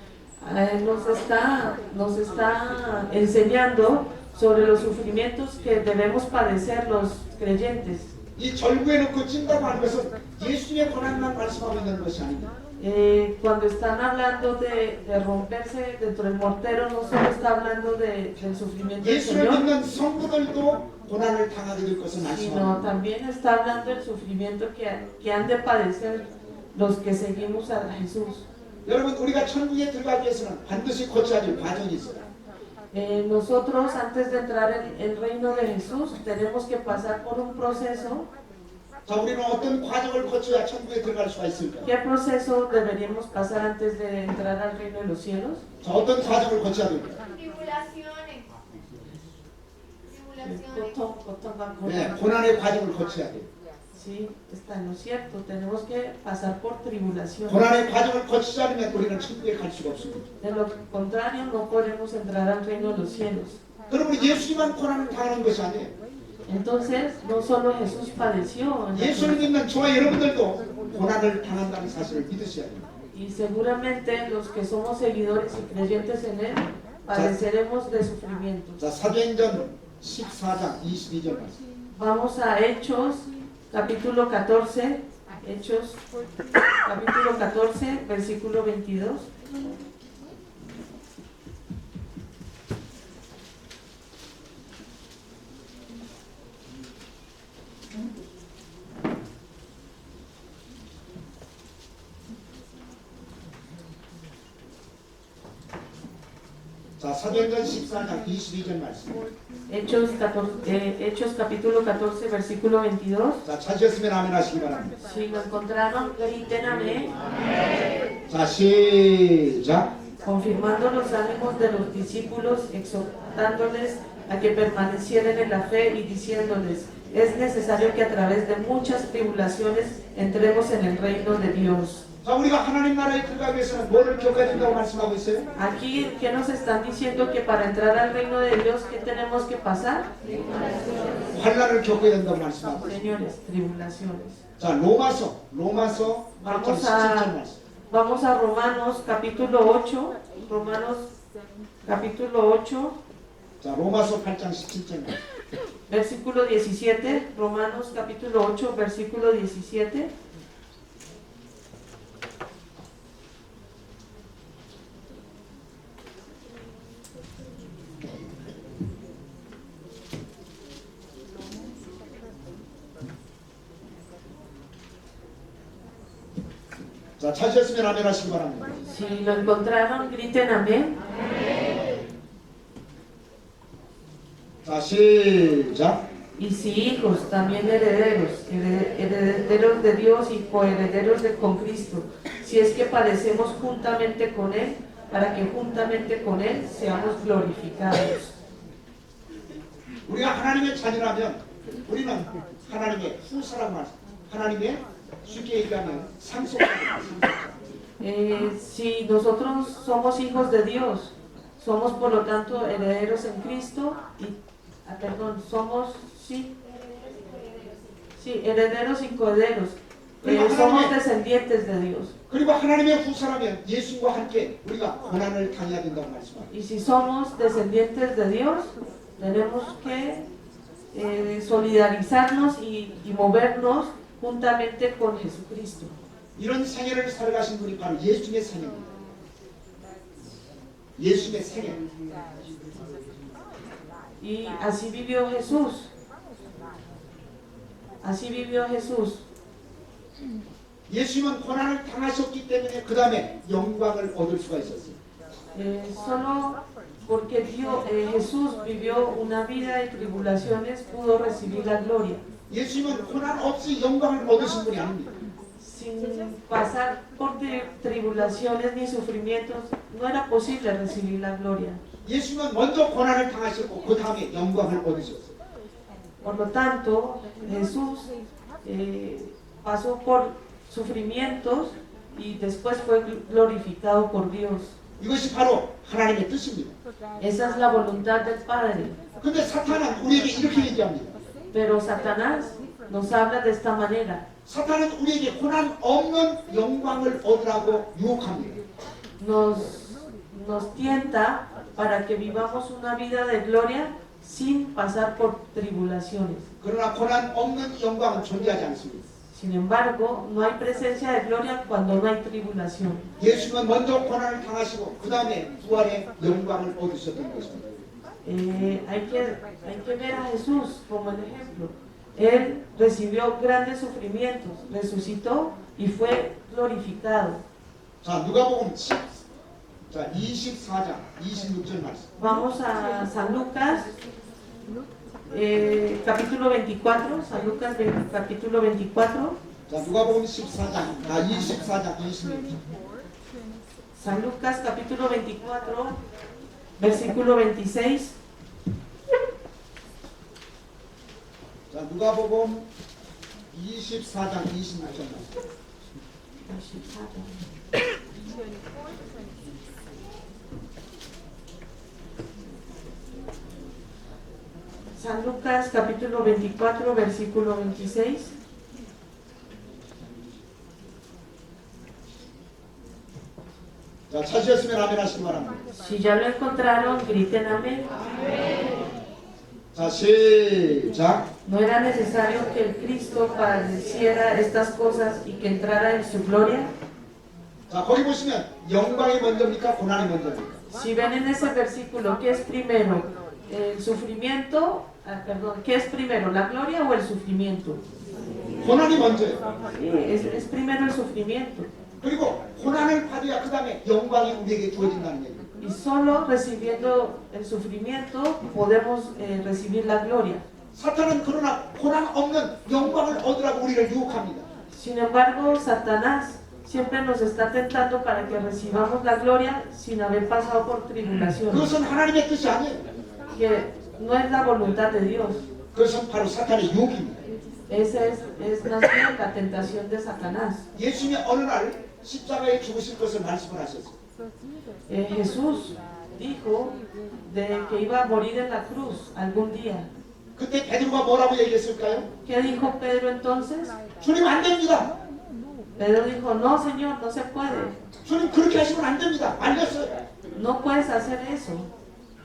Nos está enseñando sobre los sufrimientos que debemos padecer los creyentes. 이 절구에 놓고 찐다고 하는 것은 예수님의 고난만 말씀하고 있는 것이 아닙니다. Cuando están hablando de romperse dentro del mortero, no solo está hablando del sufrimiento del 예수를 Señor, 믿는 성도들도 고난을 당하게 될 것을 sino 말씀합니다. también está hablando del sufrimiento que han de padecer los que seguimos a Jesús. 여러분, 우리가 천국에 들어가기 위해서는 반드시 거쳐야 될 과정이 있어요. Nosotros, antes de entrar en el reino de Jesús, tenemos que pasar por un proceso. 자, 우리는 어떤 과정을 거쳐야 천국에 들어갈 수가 있을까요? ¿Qué proceso deberíamos pasar antes de entrar al reino de los cielos? 자, 어떤 과정을 거쳐야 될까요? Tribulaciones. 네, 고난의 과정을 거쳐야 돼요. Sí, está en lo cierto. Tenemos que pasar por tribulación. 고난의 과정을 거치지 않으면 우리는 천국에 갈 수가 없습니다. De lo contrario, no podemos entrar al reino de los cielos. 그럼 우리 예수님만 고난을 당하는 것이 아니에요. Entonces, no solo Jesús padeció, en la 예수를 cruz, 믿는 저와 여러분들도 고난을 당한다는 사실을 믿으셔야 됩니다. y seguramente los que somos seguidores y creyentes en Él padeceremos de sufrimientos. 자, 사도행전 14장 22절 말씀. Vamos a Hechos, capítulo 14, Hechos, capítulo 14, versículo 22. 자, 사도행전 14장 22절 말씀. Hechos capítulo 14, versículo 22. 자, 찾으셨으면 아멘 하시기 바랍니다. Si lo encontraron, griten amén, 자, 시작. confirmando los ánimos de los discípulos, exhortándoles a que permanecieran en la fe y diciéndoles, es necesario que a través de muchas tribulaciones entremos en el reino de Dios. 자, 우리가 하나님 나라에 들어가기 위해서는 뭐를 겪어야 된다고 말씀하고 있어요? Aquí, ¿qué nos están diciendo? Que para entrar al reino de Dios, ¿qué tenemos que pasar? 환난을 겪어야 된다고 말씀하고 있어요. Señores, tribulaciones. 자, 로마서 8장 17절 말씀. Vamos a Romanos capítulo 8, Romanos capítulo 8, 자, 로마서 8장 17절 말씀. versículo 17, Romanos capítulo 8, versículo 17. 자, 찾으셨으면 아멘 하시기 바랍니다. Si lo encontraron, griten amén. 자, 시작. Y si hijos, también herederos, herederos de Dios y coherederos con Cristo, si es que padecemos juntamente con Él, para que juntamente con Él seamos glorificados. 우리가 하나님의 자녀라면 우리는 하나님의 후사라고 말씀. 하나님의 쉽게 얘기하면 상속자입니다. Si nosotros somos hijos de Dios, somos por lo tanto herederos en Cristo y, somos, sí, herederos y coherederos, somos descendientes de Dios. 그리고 하나님의 후사라면 예수님과 함께 우리가 고난을 당해야 된다고 말씀합니다. Y si somos descendientes de Dios, tenemos que solidarizarnos y movernos juntamente con Jesucristo. 이런 생애를 살아가신 분이 바로 예수님의 생애입니다. 예수님의 생애. Y así vivió Jesús. Así vivió Jesús. 예수님은 고난을 당하셨기 때문에 그 다음에 영광을 얻을 수가 있었어요. Solo porque Jesús vivió una vida de tribulaciones pudo recibir la gloria. 예수님은 고난 없이 영광을 얻으신 분이 아닙니다. Sin pasar por tribulaciones ni sufrimientos, no era posible recibir la gloria. 예수님은 먼저 고난을 당하셨고 그 다음에 영광을 얻으셨어요. Por lo tanto, Jesús pasó por sufrimientos y después fue glorificado por Dios. 이것이 바로 하나님의 뜻입니다. Esa es la voluntad del Padre. 근데 사탄은 우리에게 이렇게 얘기합니다. Pero Satanás nos habla de esta manera. 사탄은 우리에게 고난 없는 영광을 얻으라고 유혹합니다. Nos tienta para que vivamos una vida de gloria sin pasar por tribulaciones. 그러나 고난 없는 영광은 존재하지 않습니다. Sin embargo, no hay presencia de gloria cuando no hay tribulación. 예수님은 먼저 고난을 당하시고 그 다음에 부활의 영광을 얻으셨던 것입니다. Hay que ver a Jesús como el ejemplo. Él recibió grandes sufrimientos, resucitó y fue glorificado. 자, 누가복음 24장 26절 말씀. Vamos a San Lucas, capítulo 24. San Lucas, capítulo 24. 자, 누가복음 24장 26절. San Lucas, capítulo 24, versículo 26. 자, 누가복음 24장 26절 말씀. San Lucas capítulo 24 versículo 26. 자, 찾으셨으면 아멘 하시기 바랍니다. Si ya lo encontraron, griten amén. 자, 시작. ¿No era necesario que el Cristo padeciera estas cosas y que entrara en su gloria? 자, 거기 보시면 영광이 먼저입니까? 고난이 먼저입니까? Si ven en ese versículo, ¿qué es primero? ¿El sufrimiento? ¿Qué es primero? ¿La gloria o el sufrimiento? 고난이 먼저예요. Sí, es primero el sufrimiento. 그리고 고난을 받아야 그 다음에 영광이 우리에게 주어진다는 얘기예요. Y solo recibiendo el sufrimiento podemos recibir la gloria. 사탄은 그러나 고난 없는 영광을 얻으라고 우리를 유혹합니다. Sin embargo, Satanás siempre nos está tentando para que recibamos la gloria sin haber pasado por tribulaciones, 그것은 하나님의 뜻이 아니에요. que no es la voluntad de Dios. 그것은 바로 사탄의 유혹입니다. Esa es más bien la tentación de Satanás. 예수님이 어느 날 십자가에 죽으실 것을 말씀을 하셨어요. Jesús dijo de que iba a morir en la cruz algún día. 그때 베드로가 뭐라고 얘기했을까요? ¿Qué dijo Pedro entonces? 주님 안 됩니다. Pedro dijo, no, Señor, no se puede. 주님 그렇게 하시면 안 됩니다. 말렸어요. No puedes hacer eso.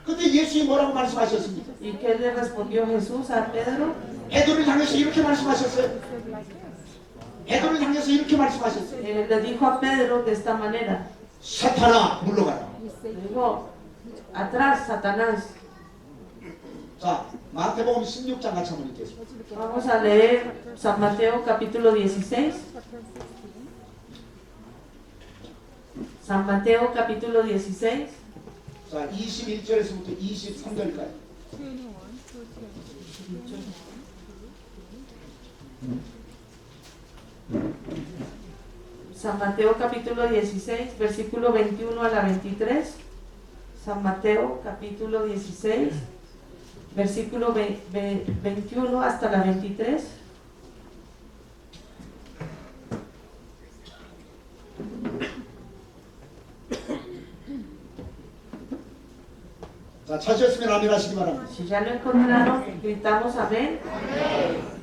근데 예수님이 뭐라고 말씀하셨습니까? ¿Y qué le respondió Jesús a Pedro? 베드로를 향해서 이렇게 말씀하셨어요. 베드로를 향해서 이렇게 말씀하셨어요. Le dijo a Pedro de esta manera. 사탄아 물러가라. Le dijo, atrás, Satanás. 자, 마태복음 16장 같이 한번 읽겠습니다. Vamos a leer San Mateo capítulo 16. San Mateo capítulo 16. 자, 21절에서부터 23절까지. San Mateo capítulo 16, versículo 21 a la 23. San Mateo capítulo 16, versículo 21 hasta la 23. 자, 찾으셨으면 아멘 하시기 바랍니다. Si ya lo encontraron, gritamos amén.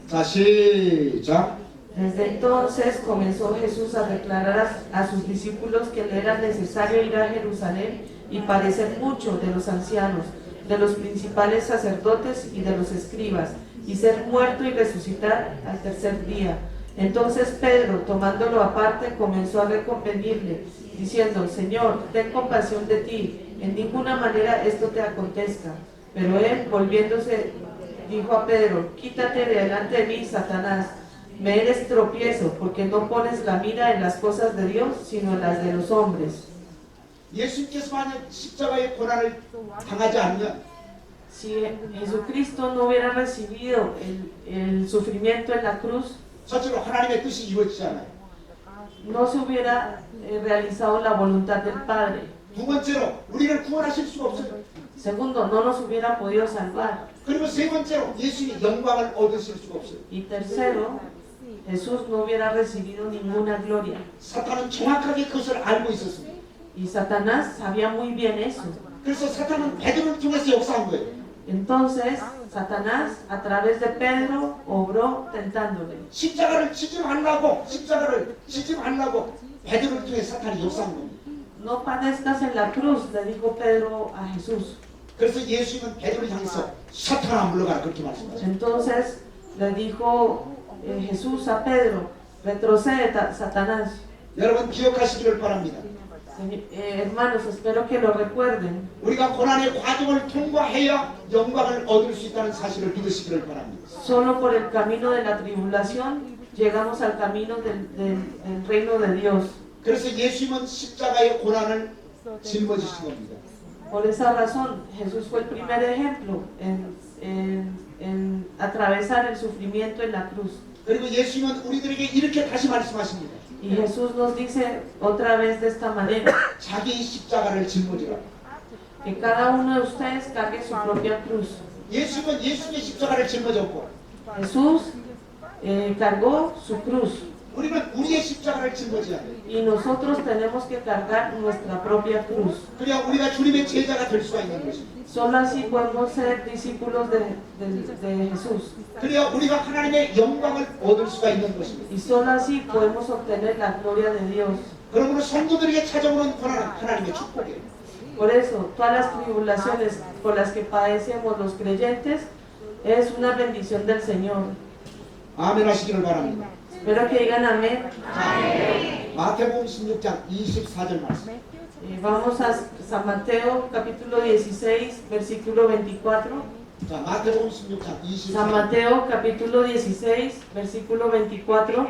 자, 시작. Desde entonces comenzó Jesús a declarar a sus discípulos que le era necesario ir a Jerusalén y padecer mucho de los ancianos, de los principales sacerdotes y de los escribas, y ser muerto y resucitar al tercer día. Entonces Pedro, tomándolo aparte, comenzó a reconvenirle, diciendo: Señor, ten compasión de ti, en ninguna manera esto te acontezca. Pero él, volviéndose, dijo a Pedro: Quítate de delante de mí, Satanás, me eres tropiezo, porque no pones la mira en las cosas de Dios, sino en las de los hombres. 예수님께서 만약 십자가의 고난을 당하지 않으면 Si Jesucristo no hubiera recibido el sufrimiento en la cruz, 첫째로 하나님의 뜻이 이루어지지 않아요. no se hubiera realizado la voluntad del Padre. 두 번째로 우리를 구원하실 수가 없어요. Segundo, no nos hubiera podido salvar. 그리고 세 번째로 예수님이 영광을 얻으실 수가 없어요. Y tercero, Jesús no hubiera recibido ninguna gloria. 사탄은 정확하게 그것을 알고 있었습니다. Y Satanás sabía muy bien eso. 그래서 사탄은 베드로를 통해서 역사한 거예요. Entonces, Satanás, a través de Pedro, obró tentándole. 십자가를 지지 말라고 베드로를 통해 사탄이 역사한 겁니다. No padezcas en la cruz, le dijo Pedro a Jesús. 그래서 예수님은 베드로를 향해서 사탄아 물러가라 그렇게 말씀하셨어요. Entonces, le dijo Jesús a Pedro: retrocede, Satanás. 여러분 기억하시기를 바랍니다. Hermanos, espero que lo recuerden. 우리가 고난의 과정을 통과해야 영광을 얻을 수 있다는 사실을 믿으시기를 바랍니다. Solo por el camino de la tribulación llegamos al camino del reino de Dios. 그래서 예수님은 십자가의 고난을 짊어지신 겁니다. Por esa razón, Jesús fue el primer ejemplo en atravesar el sufrimiento en la cruz. 그리고 예수님은 우리들에게 이렇게 다시 말씀하십니다. Y Jesús nos dice otra vez de esta manera: 자기 십자가를 짊어지라. que cada uno de ustedes cargue su propia cruz. 예수님은 예수님의 십자가를 짊어졌고 Jesús cargó su cruz. 우리는 우리의 십자가를 짊어져야 돼요. Y nosotros tenemos que cargar nuestra propia cruz. 그래야 우리가 주님의 제자가 될 수가 있는 것입니다. Solo así podemos ser discípulos de Jesús. 그래야 우리가 하나님의 영광을 얻을 수가 있는 것입니다. Y solo así podemos obtener la gloria de Dios. 그러므로 성도들에게 찾아오는 고난은 하나님의 축복이에요. Por eso, todas las tribulaciones por las que padecemos los creyentes es una bendición del Señor. 아멘 하시기를 바랍니다. Espero que digan amén. 마태복음 16장 24절 말씀. Vamos a San Mateo capítulo 16, versículo 24. 자, 마태복음 16장 24절. San Mateo capítulo 16, versículo 24.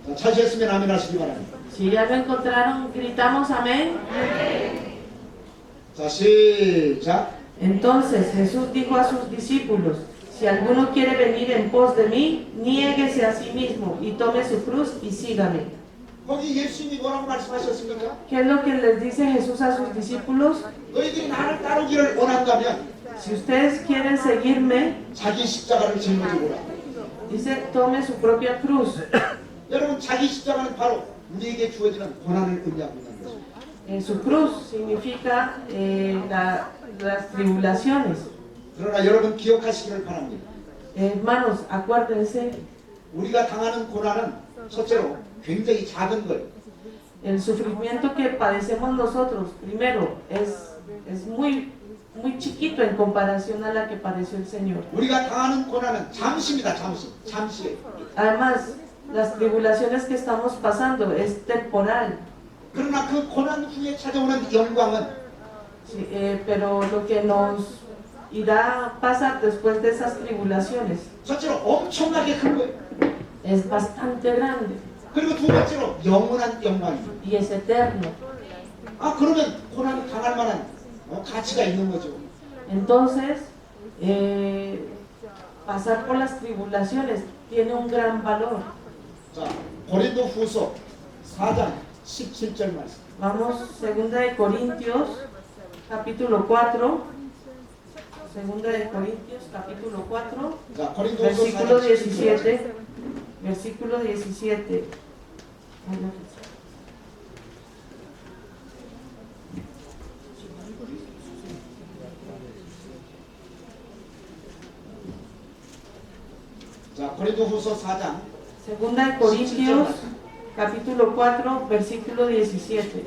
자, 찾으셨으면 아멘 하시기 바랍니다. Si ya lo encontraron, gritamos amén. 자, 시작. Entonces Jesús dijo a sus discípulos: si alguno quiere venir en pos de mí, niéguese a sí mismo y tome su cruz y sígame. 거기 예수님이 뭐라고 말씀하셨습니까? ¿Qué es lo que les dice Jesús a sus discípulos? 너희들이 나를 따르기를 원한다면 Si ustedes quieren seguirme, 자기 십자가를 짊어지고라. dice, tome su propia cruz. 여러분, 자기 십자가는 바로 우리에게 주어지는 고난을 의미하고 있는 것입니다. Su cruz significa las tribulaciones. 그러나 여러분 기억하시기를 바랍니다. Hermanos, acuérdense, 우리가 당하는 고난은 첫째로 굉장히 작은 거예요. el sufrimiento que padecemos nosotros, primero, es muy chiquito en comparación a la que padeció el Señor. 우리가 당하는 고난은 잠시입니다. 잠시예요. Además, las tribulaciones que estamos pasando es temporal. 그러나 그 고난 후에 찾아오는 영광은 Sí, pero lo que nos irá a pasar después de esas tribulaciones 첫째로 엄청나게 큰 거예요. es bastante grande 그리고 두 번째로 영원한 영광입니다. y es eterno. 그러면 고난을 당할 만한 가치가 있는 거죠. Entonces, pasar por las tribulaciones tiene un gran valor. 자, 고린도후서 4장 17절 말씀. Vamos, 2 de Corintios, capítulo 4. 2 de Corintios, capítulo 4, 자, 고린도후서 versículo 4장 17절. 17. Versículo 17. 자, 고린도후서 4장 2 de Corintios, capítulo 4, versículo 17.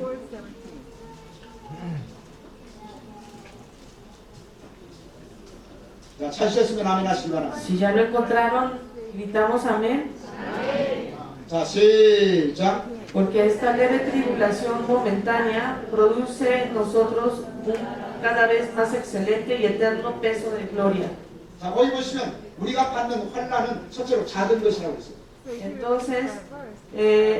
자, 자, 찾으셨으면 아멘 하시기 바랍니다. Si ya lo encontraron, gritamos amén. 자, 시작. Porque esta leve tribulación momentánea produce en nosotros un cada vez más excelente y eterno peso de gloria. 자, 거기 보시면 우리가 받는 환난은 첫째로 작은 것이라고 했어요. Entonces,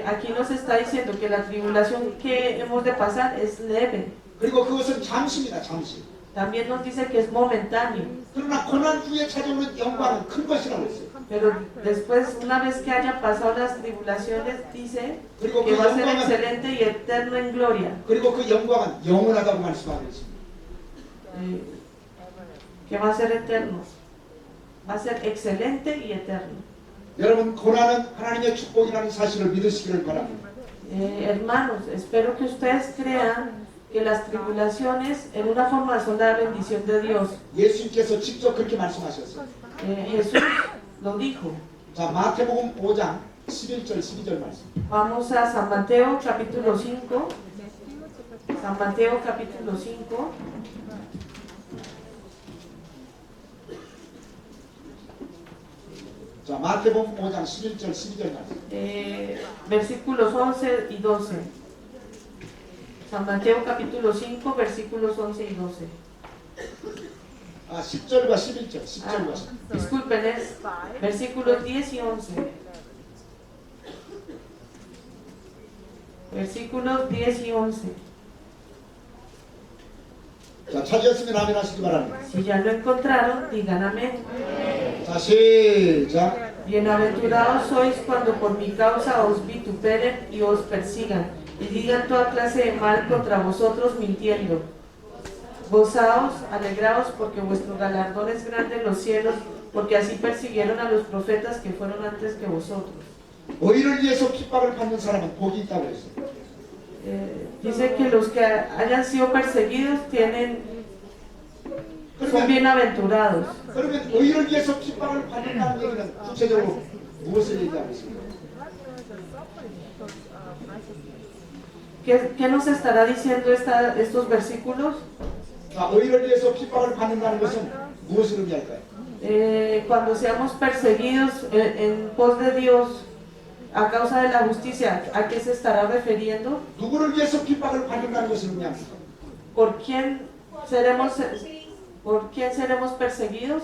aquí nos está diciendo que la tribulación que hemos de pasar es leve. 그리고 그것은 잠시입니다. 잠시. También nos dice que es momentáneo. 그러나 고난 후에 찾아오는 영광은 큰 것이라고 했어요. Pero después, una vez que hayan pasado las tribulaciones, dice 그리고 que 그 va a ser 영광은 excelente y eterno en gloria. 그리고 그 영광은 영원하다고 말씀하고 있습니다. Que va a ser eterno. Va a ser excelente y eterno. 여러분 고난은 하나님의 축복이라는 사실을 믿으시기를 바랍니다. Hermanos, espero que ustedes crean que las tribulaciones en una forma son la bendición de Dios. 예수님께서 직접 그렇게 말씀하셨어요. Jesús lo dijo. 자, 마태복음 5장 11절 12절 말씀. Vamos a San Mateo capítulo 5. San Mateo capítulo 5. 자, 마태복음 5장 11절 12절 말씀. Versículos 11 y 12. San Mateo capítulo 5, versículos 11 y 12. 아, 10절과 11절. 10절과 11절. Disculpen, es versículos 10 y 11. Versículos 10 y 11. 자, 찾으셨으면 아멘 하시기 바랍니다. Si ya lo encontraron, digan amén. 자, 시작. Bienaventurados sois cuando por mi causa os vituperen y os persigan, y digan toda clase de mal contra vosotros mintiendo. Gozaos, alegraos, porque vuestro galardón es grande en los cielos, porque así persiguieron a los profetas que fueron antes que vosotros. 의를 위해서 핍박을 받는 사람은 복이 있다고 했어요. Dice que los que hayan sido perseguidos son bienaventurados. 그러면 의를 위해서 핍박을 받는다는 얘기는 구체적으로 무엇을 얘기하고 있습니까? ¿Qué nos estará diciendo estos versículos? 자, 의를 위해서 핍박을 받는다는 것은 무엇을 의미할까요? Cuando seamos perseguidos en pos de Dios a causa de la justicia, ¿a qué se estará refiriendo? 누구를 위해서 핍박을 받는다는 것을 의미합니까? ¿Por quién seremos perseguidos?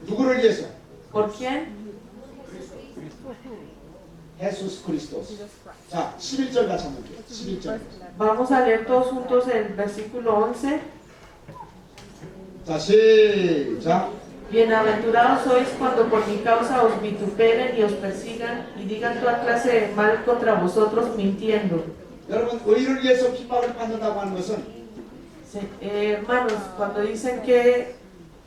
누구를 위해서? ¿Por quién? 예수 그리스도. 자, 11절 같이 한번 볼게요. 11절. Vamos a leer todos juntos el versículo 11. 자, 시작. Bienaventurados sois cuando por mi causa os vituperen y os persigan y digan toda clase de mal contra vosotros mintiendo. 여러분, 의를 위해서 핍박을 받는다고 하는 것은 Hermanos, cuando dicen que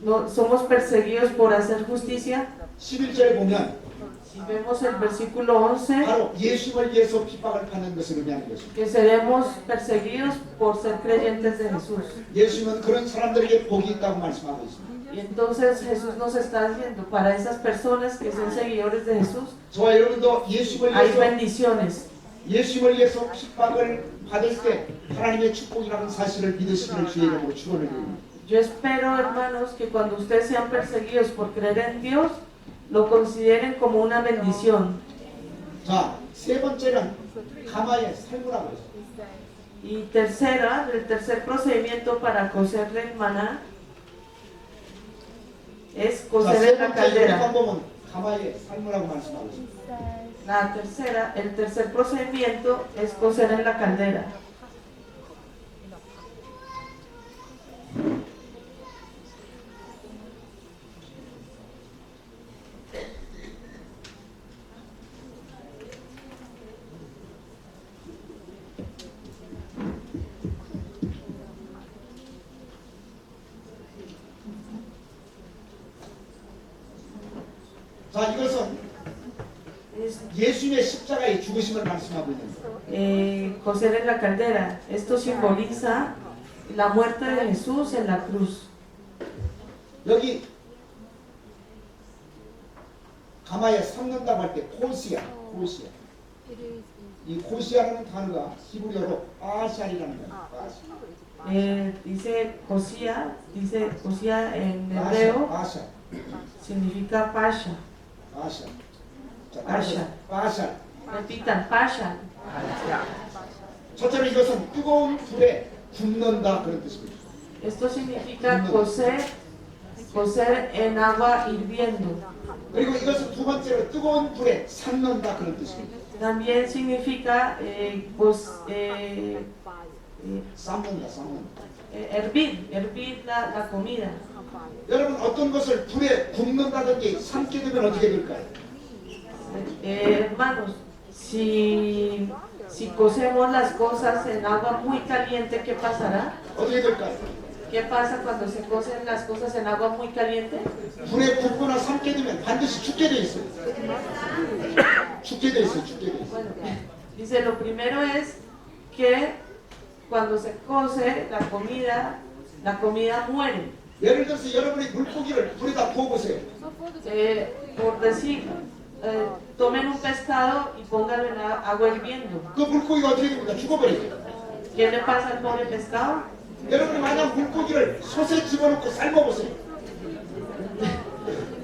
no, somos perseguidos por hacer justicia, 11절에 보면 si vemos el versículo 11, 바로 예수를 위해서 핍박을 받는 것을 의미하는 것입니다. que seremos perseguidos por ser creyentes de Jesús. 예수는 그런 사람들에게 복이 있다고 말씀하고 있습니다. Y entonces Jesús nos está diciendo, para esas personas que son seguidores de Jesús, 저와 여러분도 예수를 hay 위해서 bendiciones. 예수를 위해서 핍박을 받을 때 하나님의 축복이라는 사실을 믿으시기를 주의 이름으로 축원을 드립니다. Yo espero, hermanos, que cuando ustedes sean perseguidos por creer en Dios, lo consideren como una bendición. 자, 세 번째는 가마의 살구라고 했어요. Y tercera, el tercer procedimiento para cocer el maná es 자, cocer 세 en la 번째 caldera. 요리방 보면 가마의 살구라고 말씀하고 있습니다. La tercera, el tercer procedimiento es cocer en la caldera. 자, 이것은 예수님의 십자가의 죽으심을 말씀하고 있는 거예요. Cocer en la caldera. Esto simboliza la muerte de Jesús en la cruz. 여기 가마에 섞는다고 할 때 코시야. 이 고시아라는 단어가 히브리어로 아샬이라는 거예요. Dice Josía en hebreo 아샬. significa pasha. 아샬. 자, 아샬. 아샬. Repitan, pasha. 첫째로 이것은 뜨거운 불에 굽는다 그런 뜻입니다. Esto significa cocer en agua hirviendo. 그리고 이것은 두 번째로 뜨거운 불에 삶는다 그런 뜻입니다. También significa 삶는다. hervir la comida. 여러분 어떤 것을 불에 굽는다든지 삶게 되면 어떻게 될까요? Hermanos, si cocemos las cosas en agua muy caliente, ¿qué pasará? 어떻게 될까요? ¿Qué pasa cuando se cocen las cosas en agua muy caliente? 불에 굽거나 삶게 되면 반드시 죽게 돼 있어요. 죽게 돼 있어요. Bueno, dice, lo primero es que cuando se cose la comida muere. 예를 들어서 여러분이 물고기를 불에다 구워보세요. Por decir, tomen un pescado y pónganlo en agua hirviendo. 그 물고기가 어떻게 됩니까? 죽어버리죠. ¿Qué le pasa al pobre pescado? 여러분이 만약 물고기를 솥에 집어넣고 삶아보세요.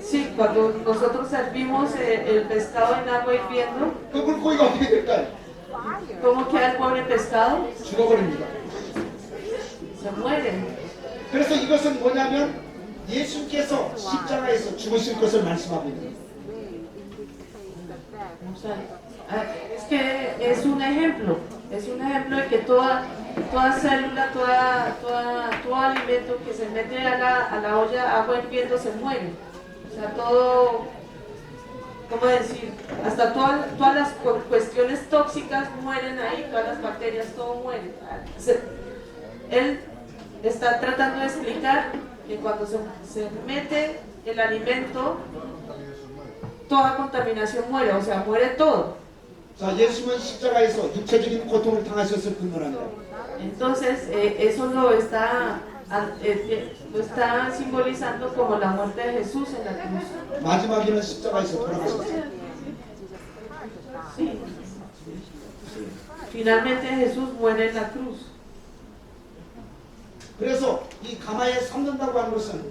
Sí, cuando nosotros servimos el pescado en agua hirviendo, 그 물고기가 어떻게 될까요? ¿cómo queda el pobre pescado? 죽어버립니다. Se muere. 그래서 이것은 뭐냐면 예수께서 십자가에서 죽으실 것을 말씀하고 있는 거예요. O sea, es que es un ejemplo de que toda célula, todo alimento que se mete a la olla agua hirviendo se muere. O sea, todo, ¿cómo decir? Hasta todas las cuestiones tóxicas mueren ahí, todas las bacterias, todo muere. Él está tratando de explicar que cuando se mete el alimento, toda contaminación muere, o sea, muere todo. 자, 예수는 십자가에서 육체적인 고통을 당하셨을 뿐만 아니라 Entonces, eso lo está simbolizando como la muerte de Jesús en la cruz. 마지막에는 십자가에서 돌아가셨어요. Sí. Finalmente Jesús muere en la cruz. 그래서 이 가마에 삶는다고 하는 것은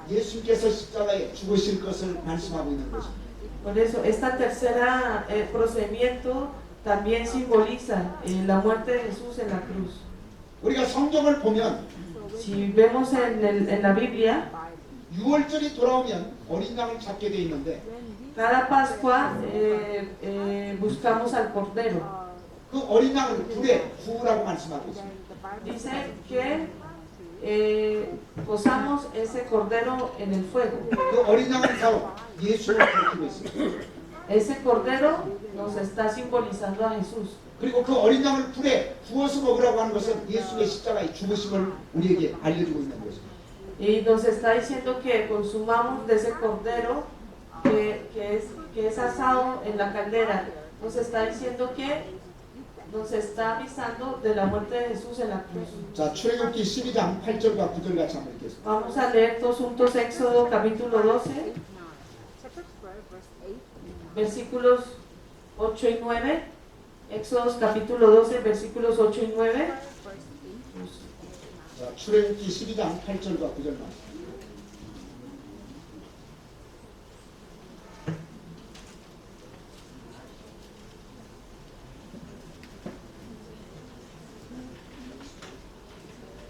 예수께서 십자가에 죽으실 것을 말씀하고 있는 것입니다. Por eso, esta tercera procedimiento también simboliza la muerte de Jesús en la cruz. 우리가 성경을 보면 Si vemos en la Biblia, 유월절이 돌아오면 어린 양을 잡게 돼 있는데 cada Pascua buscamos al Cordero. 그 어린 양을 불에 구우라고 말씀하고 있습니다. Dice que posamos ese Cordero en el fuego. 그 어린 양은 바로 예수를 가리키고 있습니다. Ese Cordero nos está simbolizando a Jesús. 그리고 그 어린 양을 불에 구워서 먹으라고 하는 것은 예수의 십자가의 죽으심을 우리에게 알려주고 있는 것입니다. Y nos está diciendo que consumamos de ese Cordero que es asado en la caldera. Nos está diciendo que nos está avisando de la muerte de Jesús en la cruz. 자, 출애굽기 12장 8절과 9절 같이 한번 읽겠습니다. Vamos a leer todos juntos Éxodo capítulo 12, versículos 8 y 9. Éxodo capítulo 12, versículos 8 y 9. 자, 출애굽기 12장 8절과 9절만.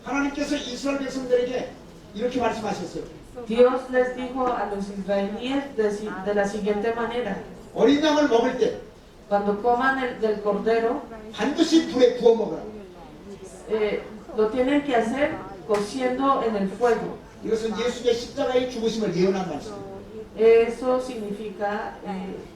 하나님께서 이스라엘 백성들에게 이렇게 말씀하셨어요. Dios les dijo a los israelíes de la siguiente manera: 어린 양을 먹을 때 cuando coman del cordero, 반드시 불에 구워 먹으라. lo tienen que hacer cociendo en el fuego. 이것은 예수의 십자가의 죽으심을 예언한 말씀입니다. Eso significa,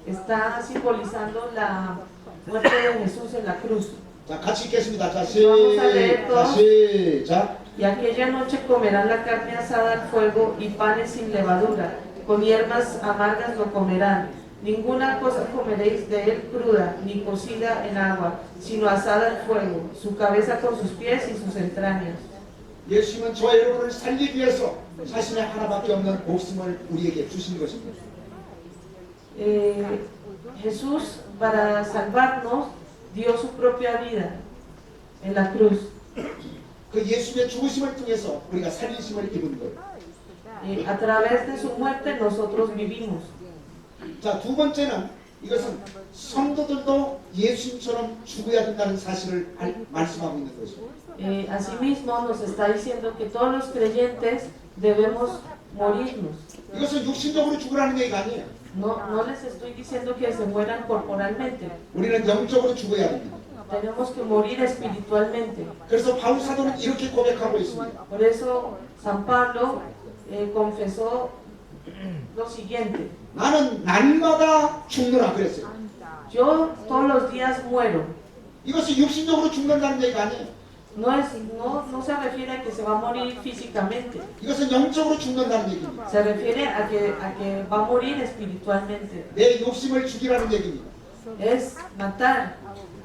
está simbolizando la muerte de Jesús en la cruz. 자, 같이 읽겠습니다. 자, 시작. Y aquella noche comerán la carne asada al fuego y panes sin levadura, con hierbas amargas lo comerán. Ninguna cosa comeréis de él cruda, ni cocida en agua, sino asada al fuego, su cabeza con sus pies y sus entrañas. 예수님은 저와 여러분을 살리기 위해서 자신의 하나밖에 없는 목숨을 우리에게 주신 것입니다. Jesús para salvarnos dio su propia vida en la cruz. 그 예수의 죽으심을 통해서 우리가 살리심을 입은 거예요. A través de su muerte nosotros vivimos. 자, 두 번째는 이것은 성도들도 예수님처럼 죽어야 된다는 사실을 말씀하고 있는 것이죠. Asimismo nos está diciendo que todos los creyentes debemos morirnos. 이것은 육신적으로 죽으라는 얘기가 아니에요. No les estoy diciendo que se mueran corporalmente. 우리는 영적으로 죽어야 됩니다. Tenemos que morir espiritualmente. 그래서 바울 사도는 이렇게 고백하고 있습니다. Por eso San Pablo confesó lo siguiente. 나는 날마다 죽노라 그랬어요. Yo todos los días muero. 이것은 육신적으로 죽는다는 얘기가 아니에요. No se refiere a que se va a morir físicamente. 이것은 영적으로 죽는다는 얘기입니다. Se refiere a que va a morir espiritualmente. 내 욕심을 죽이라는 얘기입니다. Es matar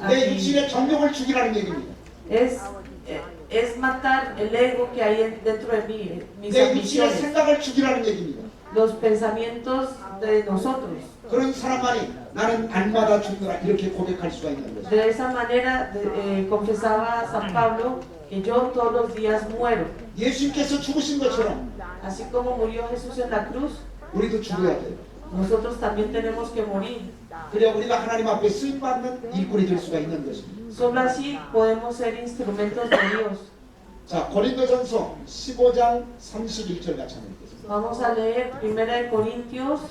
a 내 mi- 육신의 정욕을 죽이라는 얘기입니다. es matar el ego que hay dentro de mí, mis 내 육신의 ambiciones, 생각을 죽이라는 얘기입니다. los pensamientos de nosotros. 그런 사람만이 나는 날마다 죽노라 이렇게 고백할 수가 있는 거죠. De esa manera confesaba San Pablo que yo todos los días muero. 예수님께서 죽으신 것처럼 Así como murió Jesús en la cruz, 우리도 죽어야 돼요. nosotros también tenemos que morir. 그래야 우리가 하나님 앞에 쓰임받는 일꾼이 될 수가 있는 것입니다. Solo así podemos ser instrumentos de Dios. 자, 고린도전서 15장 31절 같이 한번 읽겠습니다. Vamos a leer 1 Corintios,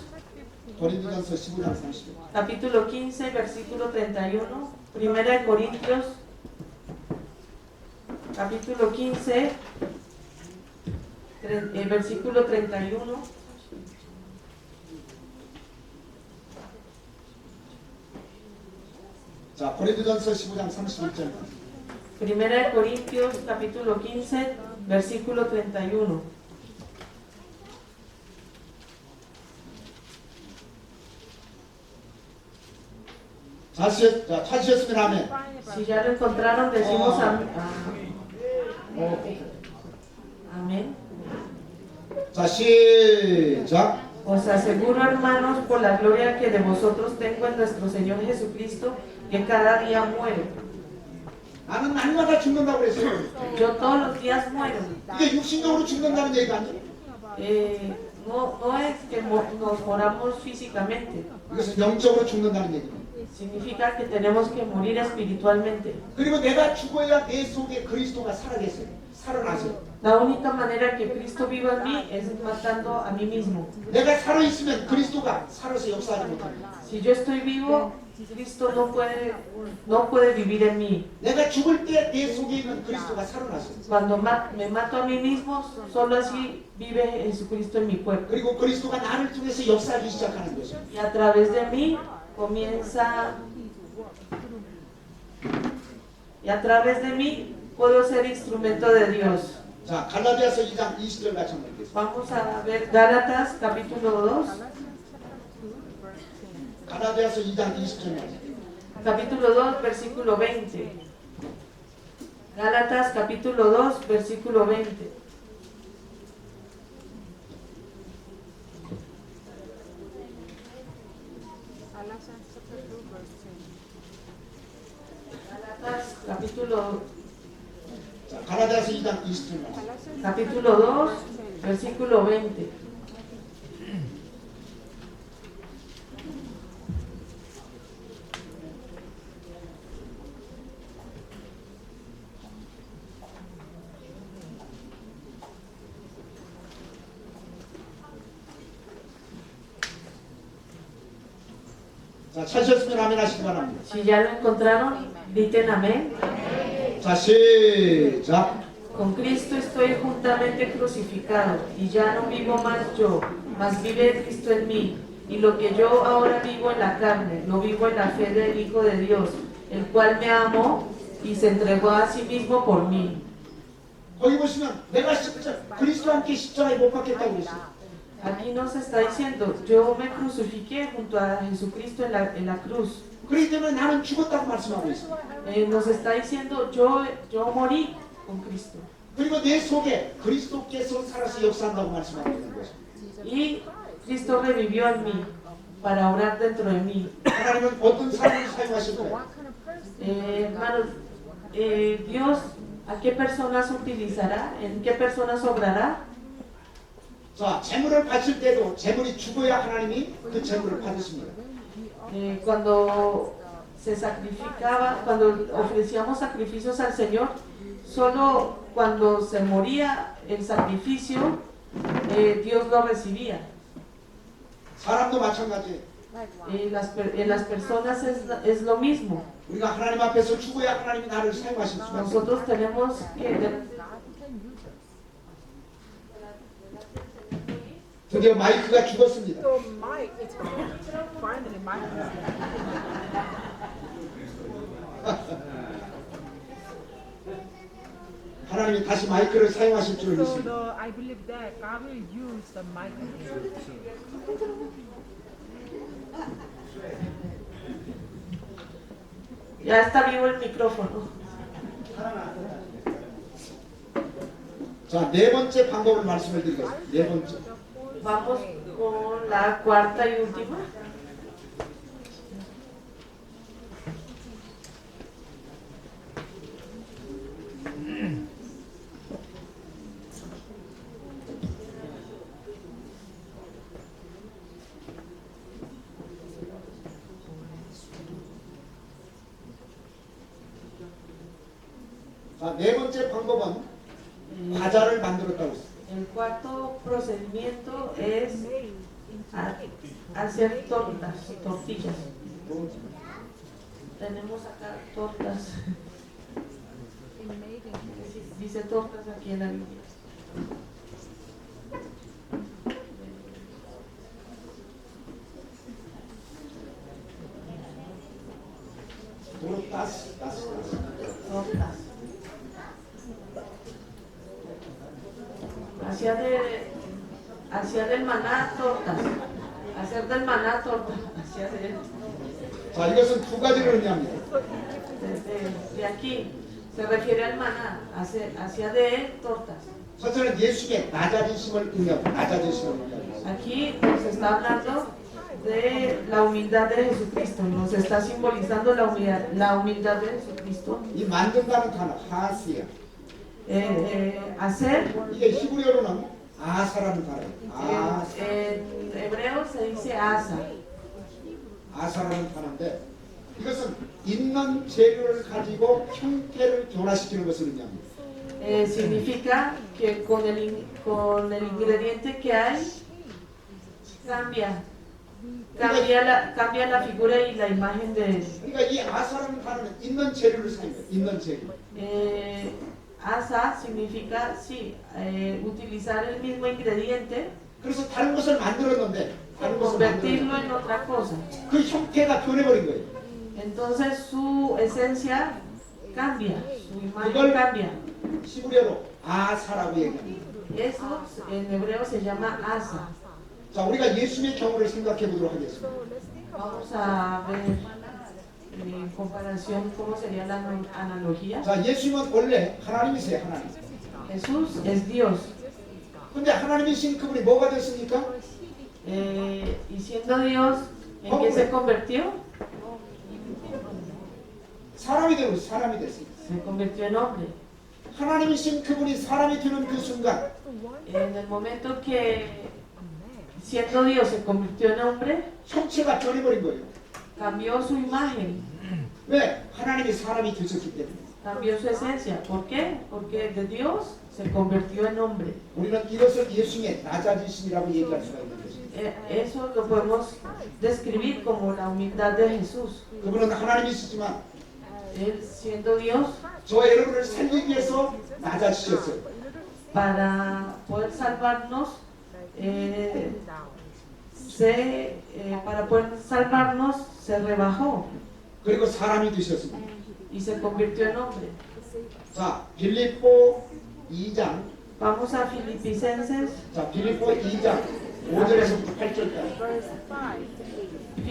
고린도전서 15장 31절. capítulo 15, versículo 31. 1 Corintios, capítulo 15, versículo 31. 자, 고린도전서 15장 31절. 1 Corintios, capítulo 15, versículo 31. 찾으셨으면 아멘. Si ya lo encontraron, decimos amén. 자, 시작. Os aseguro, hermanos, por la gloria que de vosotros tengo en nuestro Señor Jesucristo, que cada día muero. 나는 날마다 죽는다고 그랬어요. Yo todos los días muero. 이게 육신적으로 죽는다는 얘기가 아니에요. No es que nos moramos físicamente, 이것은 영적으로 죽는다는 얘기입니다. significa que tenemos que morir espiritualmente. 그리고 내가 죽어야 내 속에 그리스도가 살아계세요. 살아나세요. La única manera que Cristo viva en mí es matando a mí mismo. 내가 살아있으면 그리스도가 살아서 역사하지 못합니다. Si yo estoy vivo, Cristo no puede vivir en mí. 내가 죽을 때 내 속에 있는 그리스도가 살아나세요. Cuando me mato a mí mismo, solo así vive Jesucristo en mi cuerpo. 그리고 그리스도가 나를 통해서 역사하기 시작하는 것입니다. Y a través de mí comienza. Y a través de mí puedo ser instrumento de Dios. 자, 갈라디아서 2장 20절 같이 한번 읽겠습니다. Vamos a ver Gálatas capítulo 2. 갈라디아서 2장 20절 말씀. Capítulo 2, versículo 20. Gálatas capítulo 2, versículo 20. Gálatas capítulo, 자, 갈라디아서 2장 20절 말씀. capítulo 2, versículo 20. 자, 찾으셨으면 아멘 하시기 바랍니다. Si ya lo encontraron, griten amén. 자, 시작. Con Cristo estoy juntamente crucificado, y ya no vivo más yo, mas vive Cristo en mí. Y lo que yo ahora vivo en la carne, lo vivo en la fe del Hijo de Dios, el cual me amó y se entregó a sí mismo por mí. 거기 보시면 내가 그리스도와 함께 십자가에 못 박혔다고 그랬어요. Aquí nos está diciendo, yo me crucifiqué junto a Jesucristo en la cruz. 그렇기 때문에 나는 죽었다고 말씀하고 있어요. Nos está diciendo, yo morí con Cristo. 그리고 내 속에 그리스도께서 살아서 역사한다고 말씀하고 있는 것입니다. Y Cristo revivió en mí. para orar dentro de mí. 하나님은 어떤 사람을 사용하실까요? Hermanos, Dios, ¿a qué personas utilizará? ¿En qué personas obrará? 자, 재물을 바칠 때도 재물이 죽어야 하나님이 그 재물을 받으십니다. Cuando se sacrificaba, cuando ofrecíamos sacrificios al Señor, solo cuando se moría el sacrificio, Dios lo recibía. 사람도 마찬가지예요. En las personas es lo mismo. 우리가 하나님 앞에서 죽어야 하나님이 나를 사용하실 수가 있어요. Nosotros tenemos que... 드디어 마이크가 죽었습니다. So Mike, it's finally Mike. 하나님이 다시 마이크를 사용하실 줄 So 믿습니다. I believe that God will use the mic again. Ya está vivo el micrófono. 자, 네 번째 방법을 말씀을 드리겠습니다. 네 번째. Vamos con la cuarta y última. 자, 네 번째 방법은 과자를 만들었다고 했습니다. El cuarto procedimiento es hacer tortillas. Tenemos acá tortas. Dice tortas aquí en la Biblia. tortas. Tortas. Hacía del maná tortas. Hacer del maná tortas. Hacía 자, 이것은 두 가지를 의미합니다. de aquí. Se refiere al maná. Hacía de él tortas. 첫째는 예수의 낮아지심을 의미합니다. 낮아지심을 의미합니다. Aquí nos está hablando de la humildad de Jesucristo. Nos está simbolizando la humildad de Jesucristo. 이 만든다는 단어 하스야. Hacer. 이게 히브리어로는 아사라는 단어예요. En hebreo se dice asa. 아사라는 단어인데 이것은 있는 재료를 가지고 형태를 변화시키는 것을 의미합니다. Significa que con el ingrediente que hay cambia la figura y la imagen de él. 그러니까 이 아사라는 단어는 있는 재료를 사용해요. 있는 재료. Asa significa sí, utilizar el mismo ingrediente, 그래서 다른 것을 만들었는데 다른 것을 convertirlo 만들었는데 en otra cosa. 그 형태가 변해버린 거예요. Entonces su esencia cambia, su imagen cambia. 히브리어로 아사라고 얘기합니다. Eso en hebreo se llama asa. 자, 우리가 예수님의 경우를 생각해 보도록 하겠습니다. Vamos a ver en comparación cómo sería la analogía. 자, 예수님은 원래 하나님이세요, 하나님. Jesús es Dios. 근데 하나님이신 그분이 뭐가 됐습니까? Y siendo Dios, ¿en qué se convirtió? 사람이 됐습니다. Se convirtió en hombre. 하나님이신 그분이 사람이 되는 그 순간 En el momento que siendo Dios se convirtió en hombre, 형체가 변해버린 거예요. cambió su imagen, 왜? 하나님이 사람이 되셨기 때문에. cambió su esencia. ¿Por qué? Porque de Dios se convirtió en hombre. 우리는 이것을 예수님의 낮아지심이라고 얘기할 수가 있는 것입니다. Eso lo podemos describir como la humildad de Jesús. 그분은 하나님이시지만 Él siendo Dios, 저와 여러분을 살리기 위해서 낮아지셨어요. para poder salvarnos, se rebajó 그리고 사람이 되셨습니다. y se convirtió en hombre. 자, 빌립보 2장. Vamos a Filipenses, 자, 빌립보 2장 5절에서 8절까지. Verse 5 to 8.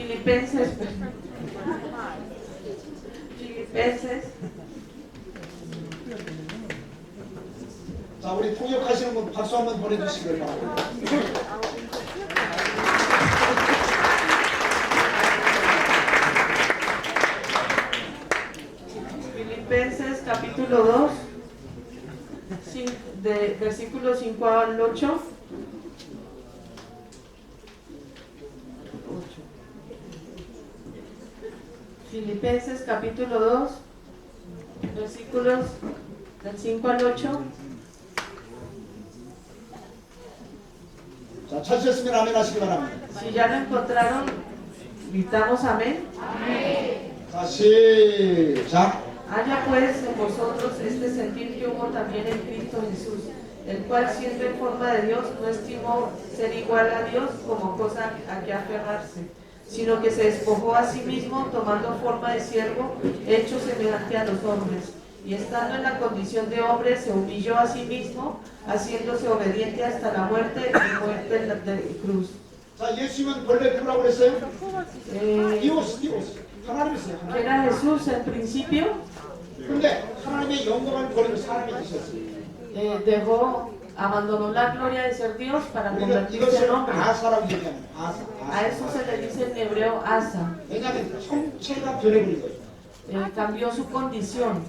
Filipenses, 자, 우리 통역하시는 분 박수 한번 보내주시길 바랍니다. Filipenses capítulo 2, de versículos 5 al 8. Filipenses capítulo 2, versículos del 5 al 8. 자, 찾으셨으면 아멘 하시기 바랍니다. Si ya lo encontraron, gritamos amén. 자, 시작. Haya pues en vosotros este sentir que hubo también en Cristo Jesús, el cual siendo en forma de Dios no estimó ser igual a Dios como cosa a que aferrarse, sino que se despojó a sí mismo tomando forma de siervo, hecho semejante a los hombres, y estando en la condición de hombre se humilló a sí mismo, haciéndose obediente hasta la muerte y muerte de cruz. 자, 예수님은 본래 누구라고 그랬어요? Eh, 디오스. 하나님이었어요. que era Jesús en principio, 근데 하나님의 영광을 버리고 사람이 되셨어요. abandonó la gloria de ser Dios para 우리가 convertirse en 이것을 hombre. 아사라고 얘기하는 A eso se le dice en hebreo asa. 왜냐하면 형체가 변해버린 거예요. Cambió su condición.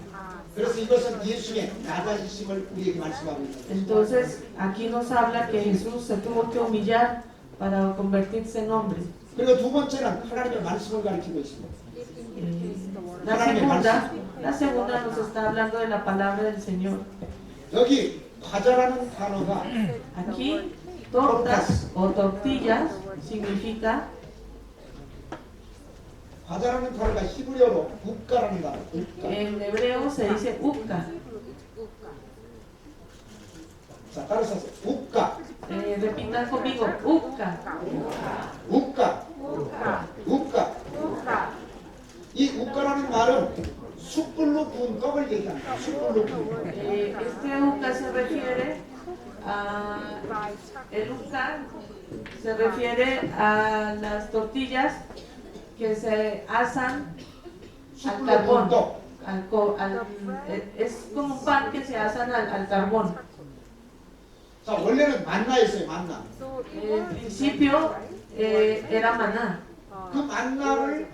그래서 이것은 예수의 낮아지심을 우리에게 말씀하고 있는 거예요. Entonces aquí nos habla que Jesús se tuvo que humillar para convertirse en hombre. 그리고 두 번째는 하나님의 말씀을 가리키고 있습니다. La segunda nos está hablando de la palabra del Señor. 여기 과자라는 단어가 Aquí tortas o tortillas significa, 과자라는 단어가 히브리어로 우까라는 단어. 우까. en hebreo se dice ukka. 자, 따라서 우까. Repitan conmigo, ukka. 우까. 우까. 이 우까라는 말은 숯불로 구운 떡을 얘기합니다. 숯불로 구운. Este ukka se refiere a el ukka se refiere a las tortillas que se asan al 숯불로 구운 carbón. 떡. Es como un pan que se asan al carbón. 자, 원래는 만나였어요. 만나. En principio era maná. 그 만나를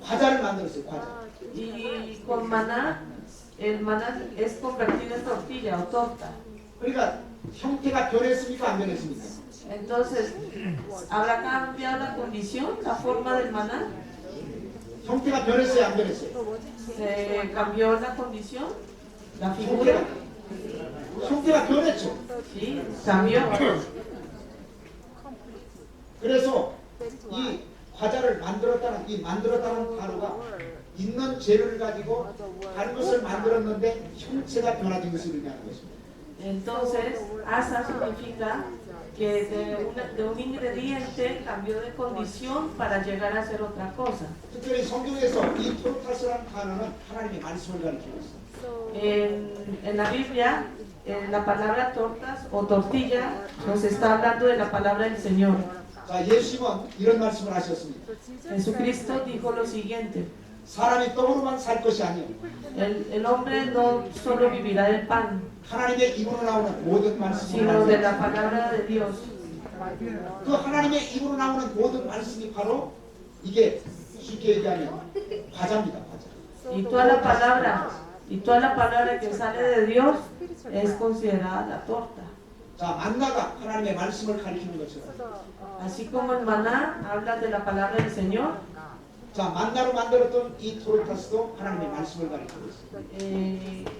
과자를 만들었어요. 과자. Y con maná, el maná es convertido en tortilla o torta. 그러니까 형태가 변했습니까? 안 변했습니까? Entonces, ¿habrá cambiado la condición, la forma del maná? 형태가 변했어요? 안 변했어요? ¿Se cambió la condición? ¿La figura? 형태가 변했죠. Sí, cambió. 그래서 이 과자를 만들었다는 단어가 있는 재료를 가지고 다른 것을 만들었는데 형체가 변화된 것을 의미하는 것입니다. Entonces, asa significa que de un ingrediente cambió de condición para llegar a ser otra cosa. 특별히 성경에서 이 토르타스라는 단어는 하나님의 말씀을 가리키고 있습니다. En la Biblia, la palabra tortas o tortilla nos está hablando de la palabra del Señor. 자, 예수님은 이런 말씀을 하셨습니다. Jesucristo dijo lo siguiente: 사람이 떡으로만 살 것이 아니에요. el hombre no solo vivirá del pan, 하나님의 입으로 나오는 모든 말씀을 sino de la palabra de Dios. 그 하나님의 입으로 나오는 모든 말씀이 바로 이게 쉽게 얘기하면 과자입니다. 과자. Y toda la palabra que sale de Dios es considerada la torta. 자, 만나가 하나님의 말씀을 가리키는 것처럼 Así como el maná habla de la palabra del Señor, 자, 만나로 만들었던 이 토르타스도 하나님의 말씀을 가리키고 있습니다.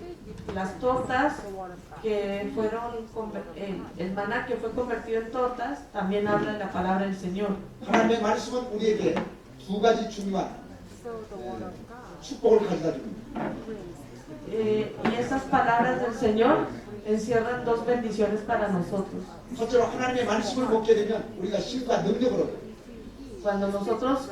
las tortas que fueron, el maná que fue convertido en tortas, también habla de la palabra del Señor. 하나님의 말씀은 우리에게 두 가지 중요한 축복을 가져다 줍니다. Y esas palabras del Señor encierran dos bendiciones para nosotros. 첫째로 하나님의 말씀을 먹게 되면 우리가 힘과 능력을 얻어요. Cuando nosotros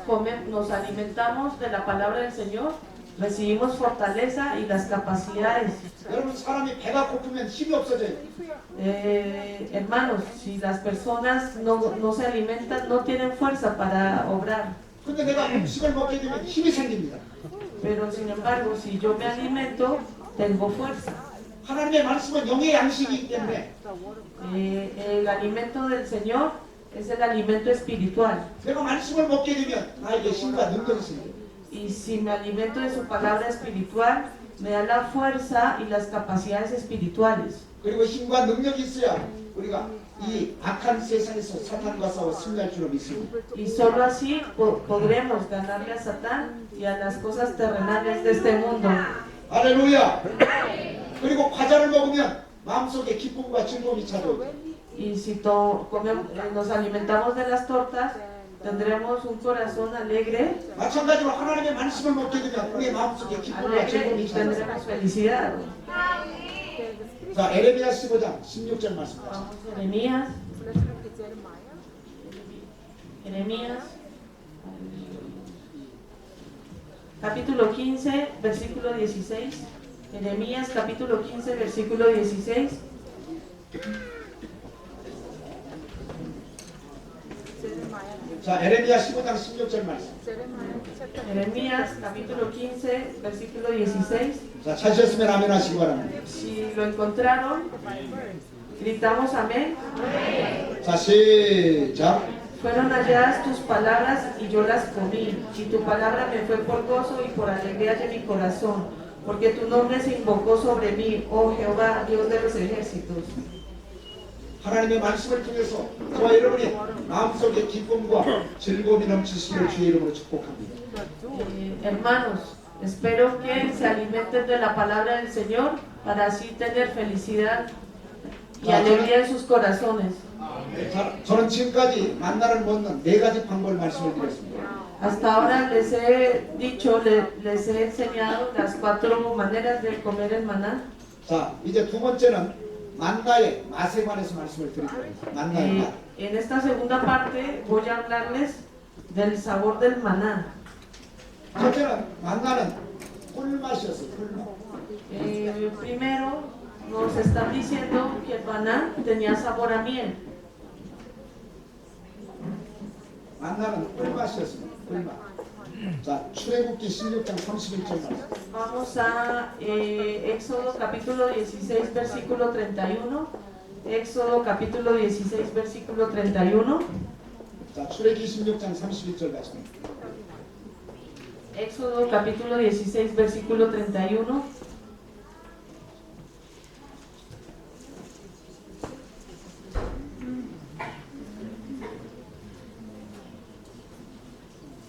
nos alimentamos de la palabra del Señor, recibimos fortaleza y las capacidades. 여러분, 사람이 배가 고프면 힘이 없어져요. Hermanos, si las personas no se alimentan, no tienen fuerza para obrar. 근데 내가 음식을 먹게 되면 힘이 생깁니다. Pero sin embargo, si yo me alimento, tengo fuerza. 하나님의 말씀은 영의 양식이기 때문에 El alimento del Señor es el alimento espiritual. 내가 말씀을 먹게 되면 나에게 힘과 능력이 생겨요. Y si me alimento de su palabra espiritual, me da la fuerza y las capacidades espirituales. 그리고 힘과 능력이 있어야 우리가 이 악한 세상에서 사탄과 싸워 승리할 줄로 믿습니다. Y solo así podremos ganarle a Satán y a las cosas terrenales de este mundo. 할렐루야. 그리고 과자를 먹으면 마음속에 기쁨과 즐거움이 찾아오죠. Y si nos alimentamos de las tortas, tendremos un corazón alegre, 마찬가지로 하나님의 말씀을 먹게 되면 우리의 마음속에 기쁨과 alegre y 즐거움이 찾아오죠. tendremos felicidad. 자, 에레미야 15장 16절 말씀입니다. Vamos, Jeremías. Jeremías, capítulo 15, versículo 16. Jeremías, capítulo 15, versículo 16. 자, 에레미야 15장 16절 말씀. Jeremías, capítulo 15, versículo 16. 자, 찾으셨으면 아멘 하시기 바랍니다. Si lo encontraron, gritamos amén. 자, 시작. Fueron halladas tus palabras y yo las comí, y tu palabra me fue por gozo y por alegría de mi corazón, porque tu nombre se invocó sobre mí, oh Jehová, Dios de los ejércitos. 하나님의 말씀을 통해서 저와 여러분이 마음속에 기쁨과 즐거움이 넘치시기를 주의 이름으로 축복합니다. Hermanos, espero que se alimenten de la palabra del Señor para así tener felicidad y alegría en sus corazones. 자, 저는 지금까지 만나를 먹는 4가지 방법을 말씀을 드렸습니다. Hasta ahora les he dicho, les he enseñado las 4 maneras de comer el maná. 자, 이제 두 번째는 만나의 맛에 관해서 말씀을 드릴 겁니다. 만나의 맛. En esta segunda parte voy a hablarles del sabor del maná. 첫째는 만나는 꿀맛이었어요. 꿀맛. Primero nos están diciendo que el maná tenía sabor a miel. 만나는 꿀맛이었습니다. 꿀맛. 자, 출애굽기 16장 31절 말씀. Vamos a Éxodo capítulo 16 versículo 31. Éxodo capítulo 16 versículo 31. 자, 출애굽기 16장 31절 말씀. Éxodo capítulo 16 versículo 31.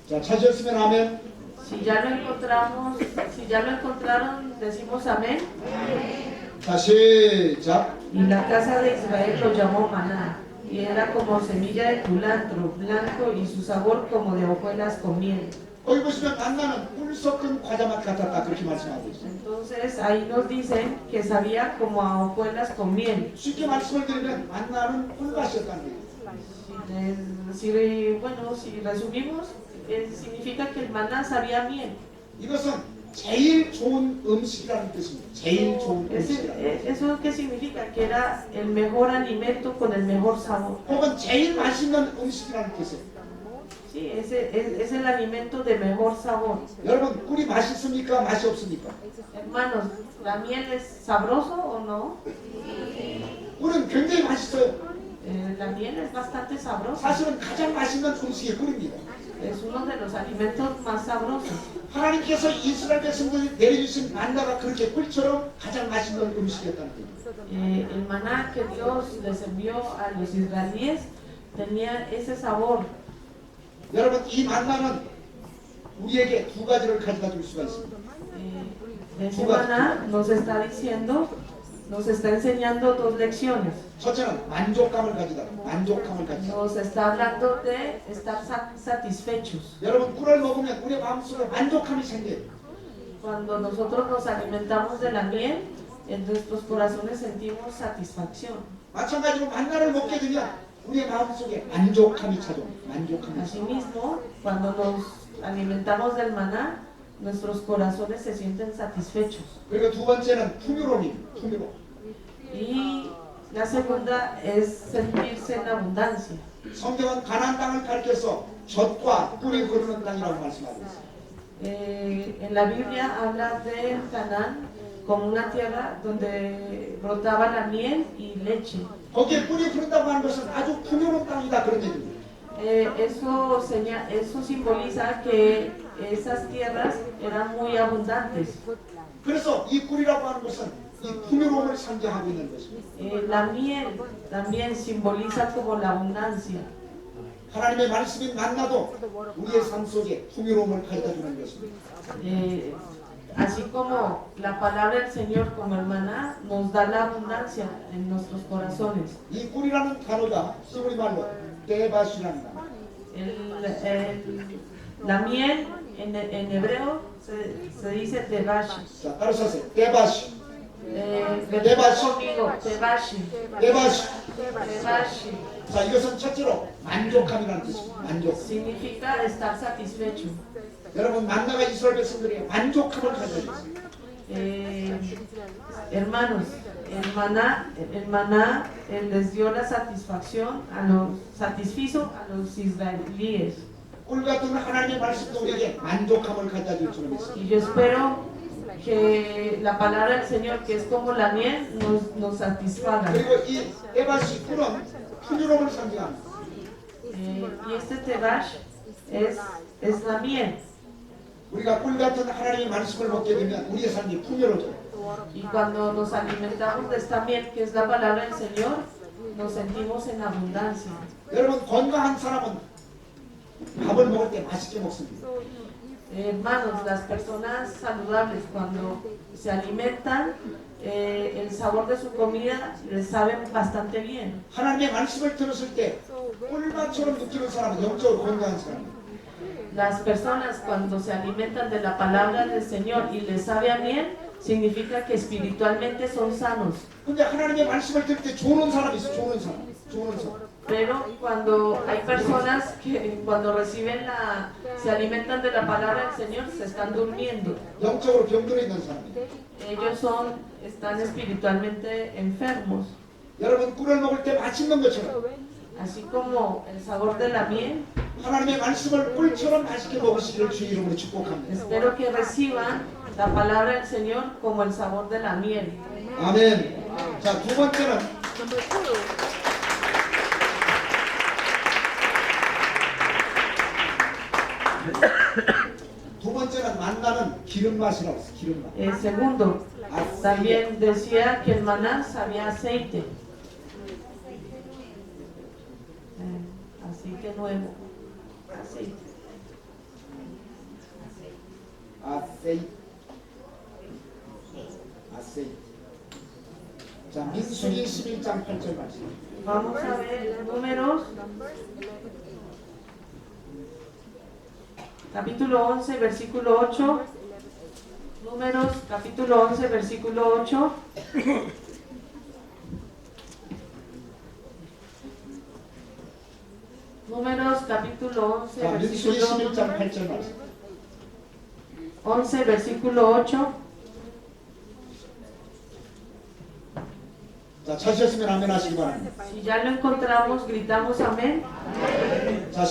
자, 찾으셨으면 아멘. Si ya lo encontraron, decimos amén. 자, 시작. Y la casa de Israel lo llamó maná, y era como semilla de culantro, blanco, y su sabor como de hojuelas con miel. 거기 보시면 만나는 꿀 섞은 과자 맛 같았다 그렇게 말씀하고 있어요. Entonces ahí nos dicen que sabía como a hojuelas con miel. 쉽게 말씀을 드리면 만나는 꿀맛이었다는 거예요. Si resumimos, significa que el maná sabía a miel. 이것은 제일 좋은 음식이라는 뜻입니다. 제일 좋은 음식이라는 뜻. ¿Eso qué significa? Que era el mejor alimento con el mejor sabor. 혹은 제일 맛있는 음식이라는 뜻이에요. Sí, es el alimento de mejor sabor. 여러분, 꿀이 맛있습니까? 맛이 없습니까? Hermanos, ¿la miel es sabroso o no? 꿀은 굉장히 맛있어요. La miel es bastante sabrosa. 사실은 가장 맛있는 음식이 꿀입니다. Es uno de los alimentos más sabrosos. 하나님께서 이스라엘 백성들이 내려주신 만나가 그렇게 꿀처럼 가장 맛있는 음식이었다는 거예요. El maná que Dios les envió a los israelíes tenía ese sabor. 여러분, 이 만나는 우리에게 두 가지를 가져다 줄 수가 있습니다. Ese maná nos está enseñando 2 lecciones. 첫째는 만족감을 가져다. 만족감을 가져다. Nos está hablando de estar satisfechos. 여러분, 꿀을 먹으면 우리 마음속에 만족감이 생겨요. Cuando nosotros nos alimentamos de la miel, en nuestros corazones sentimos satisfacción. 마찬가지로 만나를 먹게 되면 우리의 마음속에 만족감이 찾아옵니다. 만족감이 찾아옵니다. Asimismo, cuando nos alimentamos del maná, nuestros corazones se sienten satisfechos. 그리고 두 번째는 풍요로움입니다. 풍요로움. Y la segunda es sentirse en abundancia. 성경은 가나안 땅을 가리켜서 젖과 꿀이 흐르는 땅이라고 말씀하고 있어요. En la Biblia habla de Canaán como una tierra donde brotaba la miel y leche. 거기에 꿀이 흐른다고 하는 것은 아주 풍요로운 땅이다 그런 얘기입니다. Eso simboliza que esas tierras eran muy abundantes. 그래서 이 꿀이라고 하는 것은 이 풍요로움을 상징하고 있는 것입니다. La miel también simboliza como la abundancia. 하나님의 말씀이 만나도 우리의 삶 속에 풍요로움을 가져다 주는 것입니다. Así como la palabra del Señor como el maná nos da la abundancia en nuestros corazones. 이 꿀이라는 단어가 히브리 말로 데바시라는 단어. La miel en hebreo se dice tebash. 자, 따라서 하세요. 데바시. Repita conmigo, tebashi. 데바시. Tebashi 자, 이것은 첫째로 만족함이라는 뜻입니다. 만족. significa estar satisfecho. 여러분 만나가 이스라엘 백성들에게 만족함을 가져야 Hermanos, el maná les dio la satisfacción satisfizo a los israelíes. 꿀 같은 하나님의 말씀도 우리에게 만족함을 가져다 줄 줄 믿습니다. Y yo espero que la palabra del Señor, que es como la miel, nos satisfaga. 그리고 이 데바시 꿀은 풍요로움을 상징합니다. Y este tebash es la miel. 우리가 꿀 같은 하나님의 말씀을 먹게 되면 우리의 삶이 풍요로워져요. Y cuando nos alimentamos de esta miel, que es la palabra del Señor, nos sentimos en abundancia. 여러분 건강한 사람은 밥을 먹을 때 맛있게 먹습니다. Hermanos, las personas saludables cuando se alimentan, el sabor de su comida les sabe bastante bien. 하나님의 말씀을 들었을 때 꿀맛처럼 느끼는 사람은 영적으로 건강한 사람입니다. Las personas cuando se alimentan de la palabra del Señor y les sabe a miel, significa que espiritualmente son sanos. 근데 하나님의 말씀을 들을 때 좋은 사람이 있어. 좋은 사람. Pero cuando hay personas que cuando se alimentan de la palabra del Señor, se están durmiendo. 영적으로 병들어 있는 사람입니다. Ellos están espiritualmente enfermos. 여러분 꿀을 먹을 때 맛있는 것처럼 Así como el sabor de la miel, 하나님의 말씀을 꿀처럼 맛있게 먹으시기를 주의 이름으로 축복합니다. espero que reciban la palabra del Señor como el sabor de la miel. 아멘. 자, 두 번째는 만나는 기름 맛이라고 했어요. 기름 맛. Segundo, también decía que el maná sabía aceite. Aceite nuevo. Aceite. 아세이. 자, 민수기 11장 8절 말씀. Vamos a ver Números, capítulo 11, versículo 8. Números, capítulo 11, versículo 8. Números, capítulo 11, 자, 민수기 versículo 11장 8절 말씀. 11, versículo 8. 자, 찾으셨으면 아멘 하시기 바랍니다. Si ya lo encontramos, gritamos amén. 자,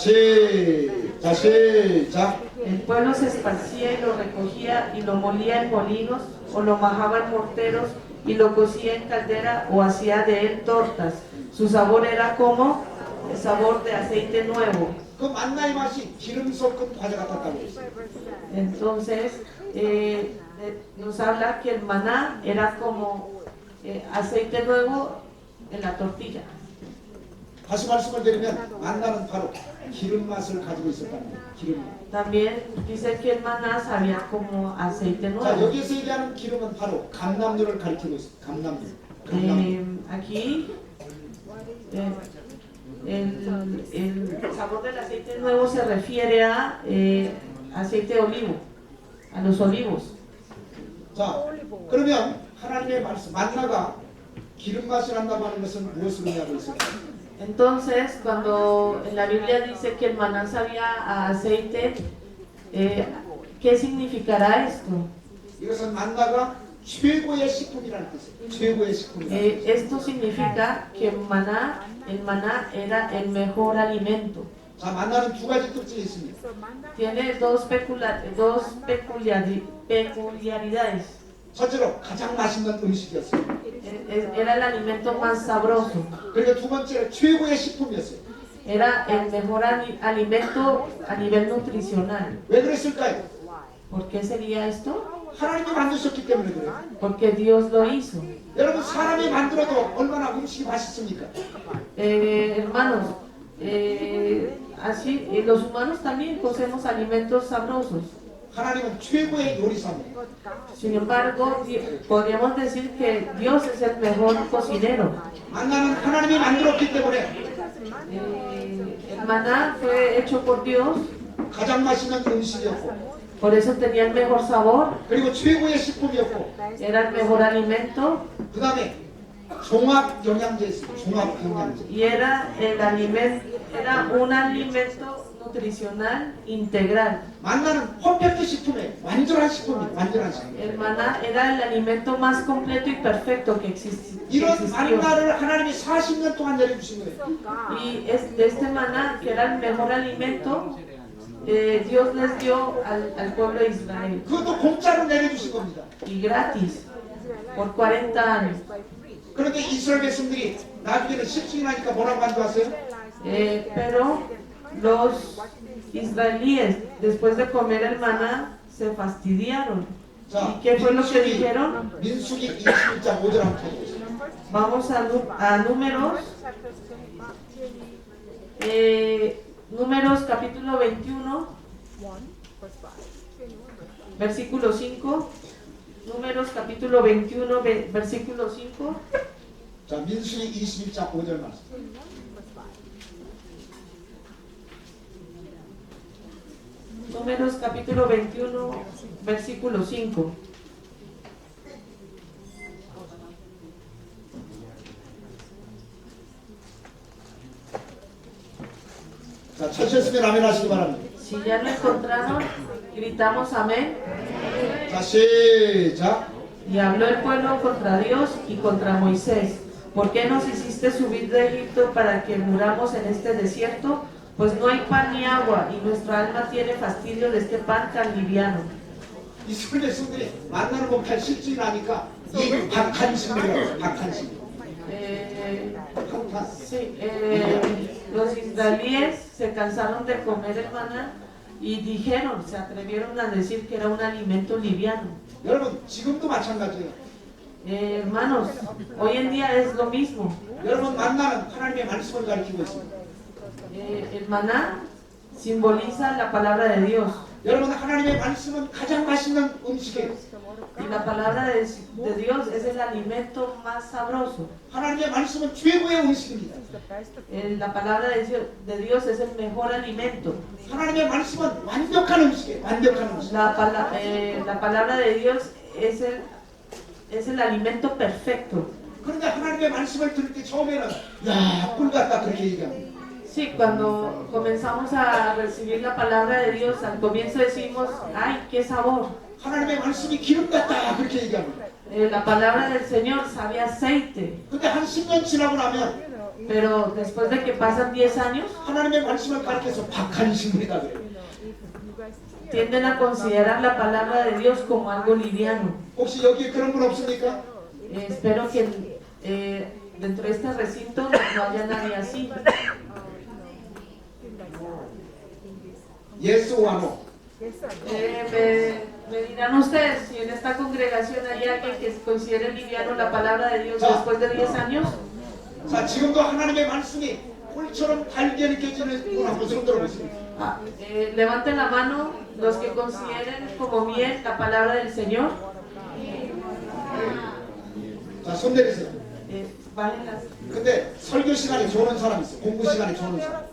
시작. El pueblo se esparcía y lo recogía y lo molía en molinos o lo majaba en morteros y lo cocía en caldera o hacía de él tortas. Su sabor era como el sabor de aceite nuevo. 그 만나의 맛이 기름 섞은 과자 같았다고 했어요. Entonces nos habla que el maná era como aceite nuevo en la tortilla. 다시 말씀을 드리면 만나는 바로 기름 맛을 가지고 있었다는 거예요. 기름 맛. También dice que el maná sabía como aceite 자, nuevo. 여기서 얘기하는 기름은 바로 감람류를 가리키고 있어요. 감람류. Aquí el sabor del aceite nuevo se refiere a aceite de olivo, a los olivos. 자, 그러면 하나님의 말씀 만나가 기름 맛이 난다고 하는 것은 무엇을 의미하고 있을까요? Entonces, cuando en la Biblia dice que el maná sabía a aceite, ¿qué significará esto? 이것은 만나가 최고의 식품이라는 뜻이에요. 최고의 식품이라는 뜻. Esto significa que el maná era el mejor alimento. 자, 만나는 두 가지 특징이 있습니다. Tiene dos peculiaridades. 첫째로 가장 맛있는 음식이었어요. Era el alimento más sabroso. 그리고 두 번째로 최고의 식품이었어요. Era el mejor alimento a nivel nutricional. 왜 그랬을까요? ¿Por qué sería esto? 하나님이 만드셨기 때문에 그래요. Porque Dios lo hizo. 여러분 사람이 만들어도 얼마나 음식이 맛있습니까? Hermanos, así los humanos también cocemos alimentos sabrosos. 하나님은 최고의 요리사입니다. Sin embargo, podríamos decir que Dios es el mejor cocinero. 만나는 하나님이 만들었기 때문에 El maná fue hecho por Dios, 가장 맛있는 음식이었고 por eso tenía el mejor sabor, 그리고 최고의 식품이었고 era el mejor alimento 그 다음에 종합 영양제였어요. 종합 영양제. y era un alimento nutricional integral. 만나는 퍼펙트 식품이에요. 완전한 식품이에요. 완전한 식품. El maná era el alimento más completo y perfecto que existió. 이런 만나를 하나님이 40년 동안 내려주신 거예요. Y de este maná, que era el mejor alimento, Dios les dio al pueblo de Israel. 그것도 공짜로 내려주신 겁니다. Y gratis, por 40 años. 그런데 이스라엘 백성들이 나중에는 실증이 나니까 뭐라고 한 줄 아세요? Pero los israelíes, después de comer el maná, se fastidiaron. 자, ¿Y qué fue lo que dijeron? 민수기 21장 5절 한번 보세요. Vamos a números. Números capítulo 21, versículo 5. Números capítulo 21, versículo 5. 자, 민수기 21장 5절 말씀. Números capítulo 21, versículo 5. 자, 찾으셨으면 아멘 하시기 바랍니다. Si ya lo encontraron, gritamos amén. 자, 시작. Y habló el pueblo contra Dios y contra Moisés. ¿Por qué nos hiciste subir de Egipto para que muramos en este desierto? Pues no hay pan ni agua y nuestra alma tiene fastidio de este pan tan liviano. 이스라엘 백성들이 만나는 법할 실증이 나니까 이 박한심이라고 박한심. 박한. Sí, los israelíes se cansaron de comer el maná y dijeron, se atrevieron a decir que era un alimento liviano. 여러분 지금도 마찬가지예요. Hermanos, hoy en día es lo mismo. 여러분 만나는 하나님의 말씀을 가리키고 있습니다. El maná simboliza la palabra de Dios. 여러분 하나님의 말씀은 가장 맛있는 음식이에요. Y la palabra de Dios es el alimento más sabroso. 하나님의 말씀은 최고의 음식입니다. La palabra de Dios es el mejor alimento. 하나님의 말씀은 완벽한 음식이에요. 완벽한 음식. La palabra de Dios es el alimento perfecto. 그런데 하나님의 말씀을 들을 때 처음에는 야, 꿀 같다 그렇게 얘기합니다. Sí, cuando comenzamos a recibir la palabra de Dios, al comienzo decimos, ¡ay, qué sabor! 하나님의 말씀이 기름 같다 그렇게 얘기합니다. La palabra del Señor sabe a aceite. 근데 한 10년 지나고 나면 Pero después de que pasan 10 años, 하나님의 말씀을 가르쳐서 박한 식물이다 그래요. tienden a considerar la palabra de Dios como algo liviano. 혹시 여기에 그런 분 없습니까? Espero que dentro de este recinto no haya nadie así. Yes o no? Me dirán ustedes si en esta congregación hay alguien que considere liviano la palabra de Dios después de 10 años. 자, 지금도 하나님의 말씀이 꿀처럼 달게 느껴지는 분 한번 손 들어보세요. Levanten la mano los que consideren como miel la palabra del Señor. 자, 손 내리세요. Bajen las. 근데 설교 시간에 조는 사람 있어요. 공부 시간에 조는 사람.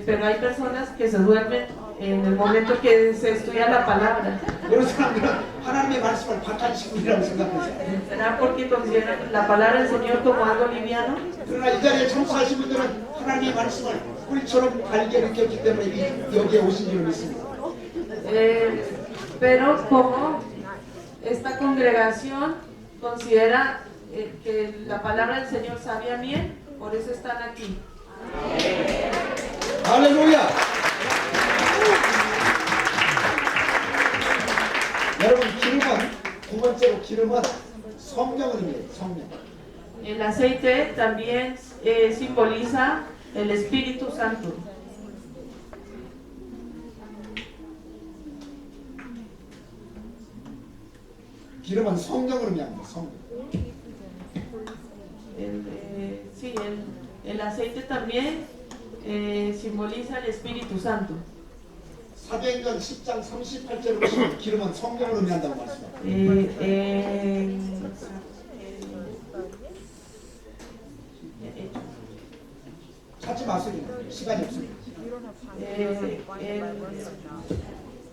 Pero hay personas que se duermen en el momento que se estudia la palabra. 그런 사람들은 하나님의 말씀을 박한 식물이라고 생각하세요. ¿Será porque consideran la palabra del Señor como algo liviano? 그러나 이 자리에 참석하신 분들은 하나님의 말씀을 꿀처럼 달게 느꼈기 때문에 여기에 오신 줄 믿습니다. Pero como esta congregación considera que la palabra del Señor sabe a miel, por eso están aquí. 할렐루야! 여러분 기름은 두 번째로 기름은 성령을 의미해요. 성령. El aceite también simboliza el Espíritu Santo. 기름은 성령으로 의미합니다. 성령. Sí, el aceite también simboliza el Espíritu Santo. 사도행전 10장 38절을 보시면 기름은 성령으로 의미한다고 말씀합니다. 찾지 마세요. 시간이 없습니다.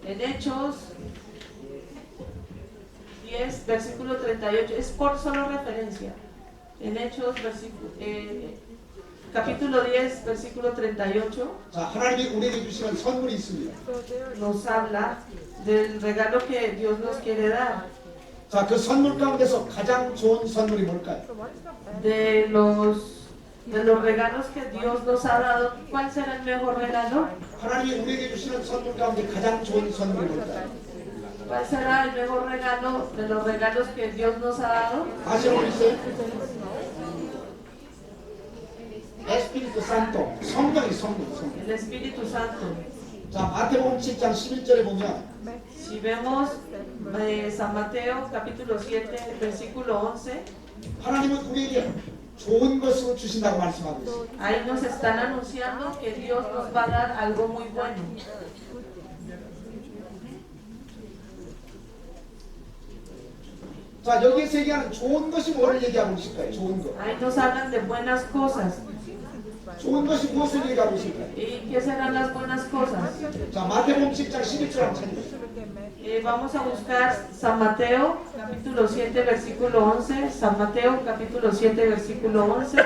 En Hechos 10, versículo 38, es por solo referencia. En Hechos, capítulo 10, versículo 38, 자, 하나님이 우리에게 주시는 선물이 있습니다. nos habla del regalo que Dios nos quiere dar. 자, 그 선물 가운데서 가장 좋은 선물이 뭘까요? De los regalos que Dios nos ha dado, ¿cuál será el mejor regalo? 하나님이 우리에게 주시는 선물 가운데 가장 좋은 선물이 뭘까요? ¿Cuál será el mejor regalo de los regalos que Dios nos ha dado? 다시 한번 있어요. 에스피리투 산토, 성령이 성령. El Espíritu Santo. 자, 마태복음 7장 11절에 보면 Si vemos San Mateo capítulo 7 versículo 11, 하나님은 우리에게 좋은 것으로 주신다고 말씀하고 있어요. ahí nos están anunciando que Dios nos va a dar algo muy bueno. 자, 여기에서 얘기하는 좋은 것이 뭐를 얘기하고 있을까요? 좋은 것. Ahí nos hablan de buenas cosas. 좋은 것이 무엇을 얘기하고 있을까요? ¿Y qué serán las buenas cosas? 자, 마태복음 10장 11절 한번 찾으세요. Vamos a buscar San Mateo capítulo 7 versículo 11. San Mateo capítulo 7 versículo 11.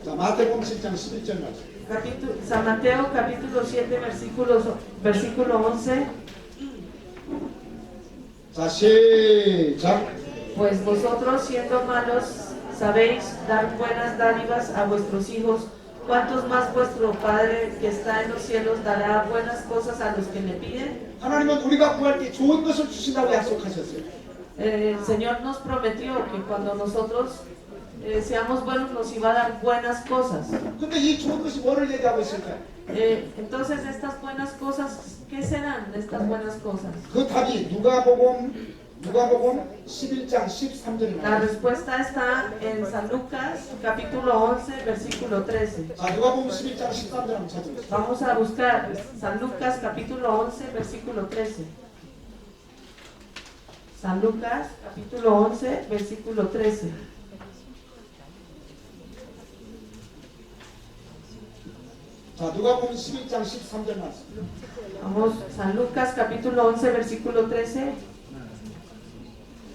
자, 마태복음 10장 11절 말씀. San Mateo capítulo 7 versículo 11. 자, 시작. Pues vosotros siendo malos sabéis dar buenas dádivas a vuestros hijos, ¿cuántos más vuestro Padre que está en los cielos dará buenas cosas a los que le piden? 하나님은 우리가 구할 때 좋은 것을 주신다고 약속하셨어요. El Señor nos prometió que cuando nosotros seamos buenos nos iba a dar buenas cosas. 근데 이 좋은 것이 뭐를 얘기하고 있을까요? Entonces estas buenas cosas, ¿qué serán estas buenas cosas? 그 답이 누가복음 11장 13절에 La 나와요. respuesta está en San Lucas capítulo 11 versículo 13. 자, 누가복음 11장 13절 한번 찾아보세요. Vamos a buscar San Lucas capítulo 11 versículo 13. San Lucas capítulo 11 versículo 13. 자, 누가복음 11장 13절 말씀. Vamos, San Lucas capítulo 11 versículo 13.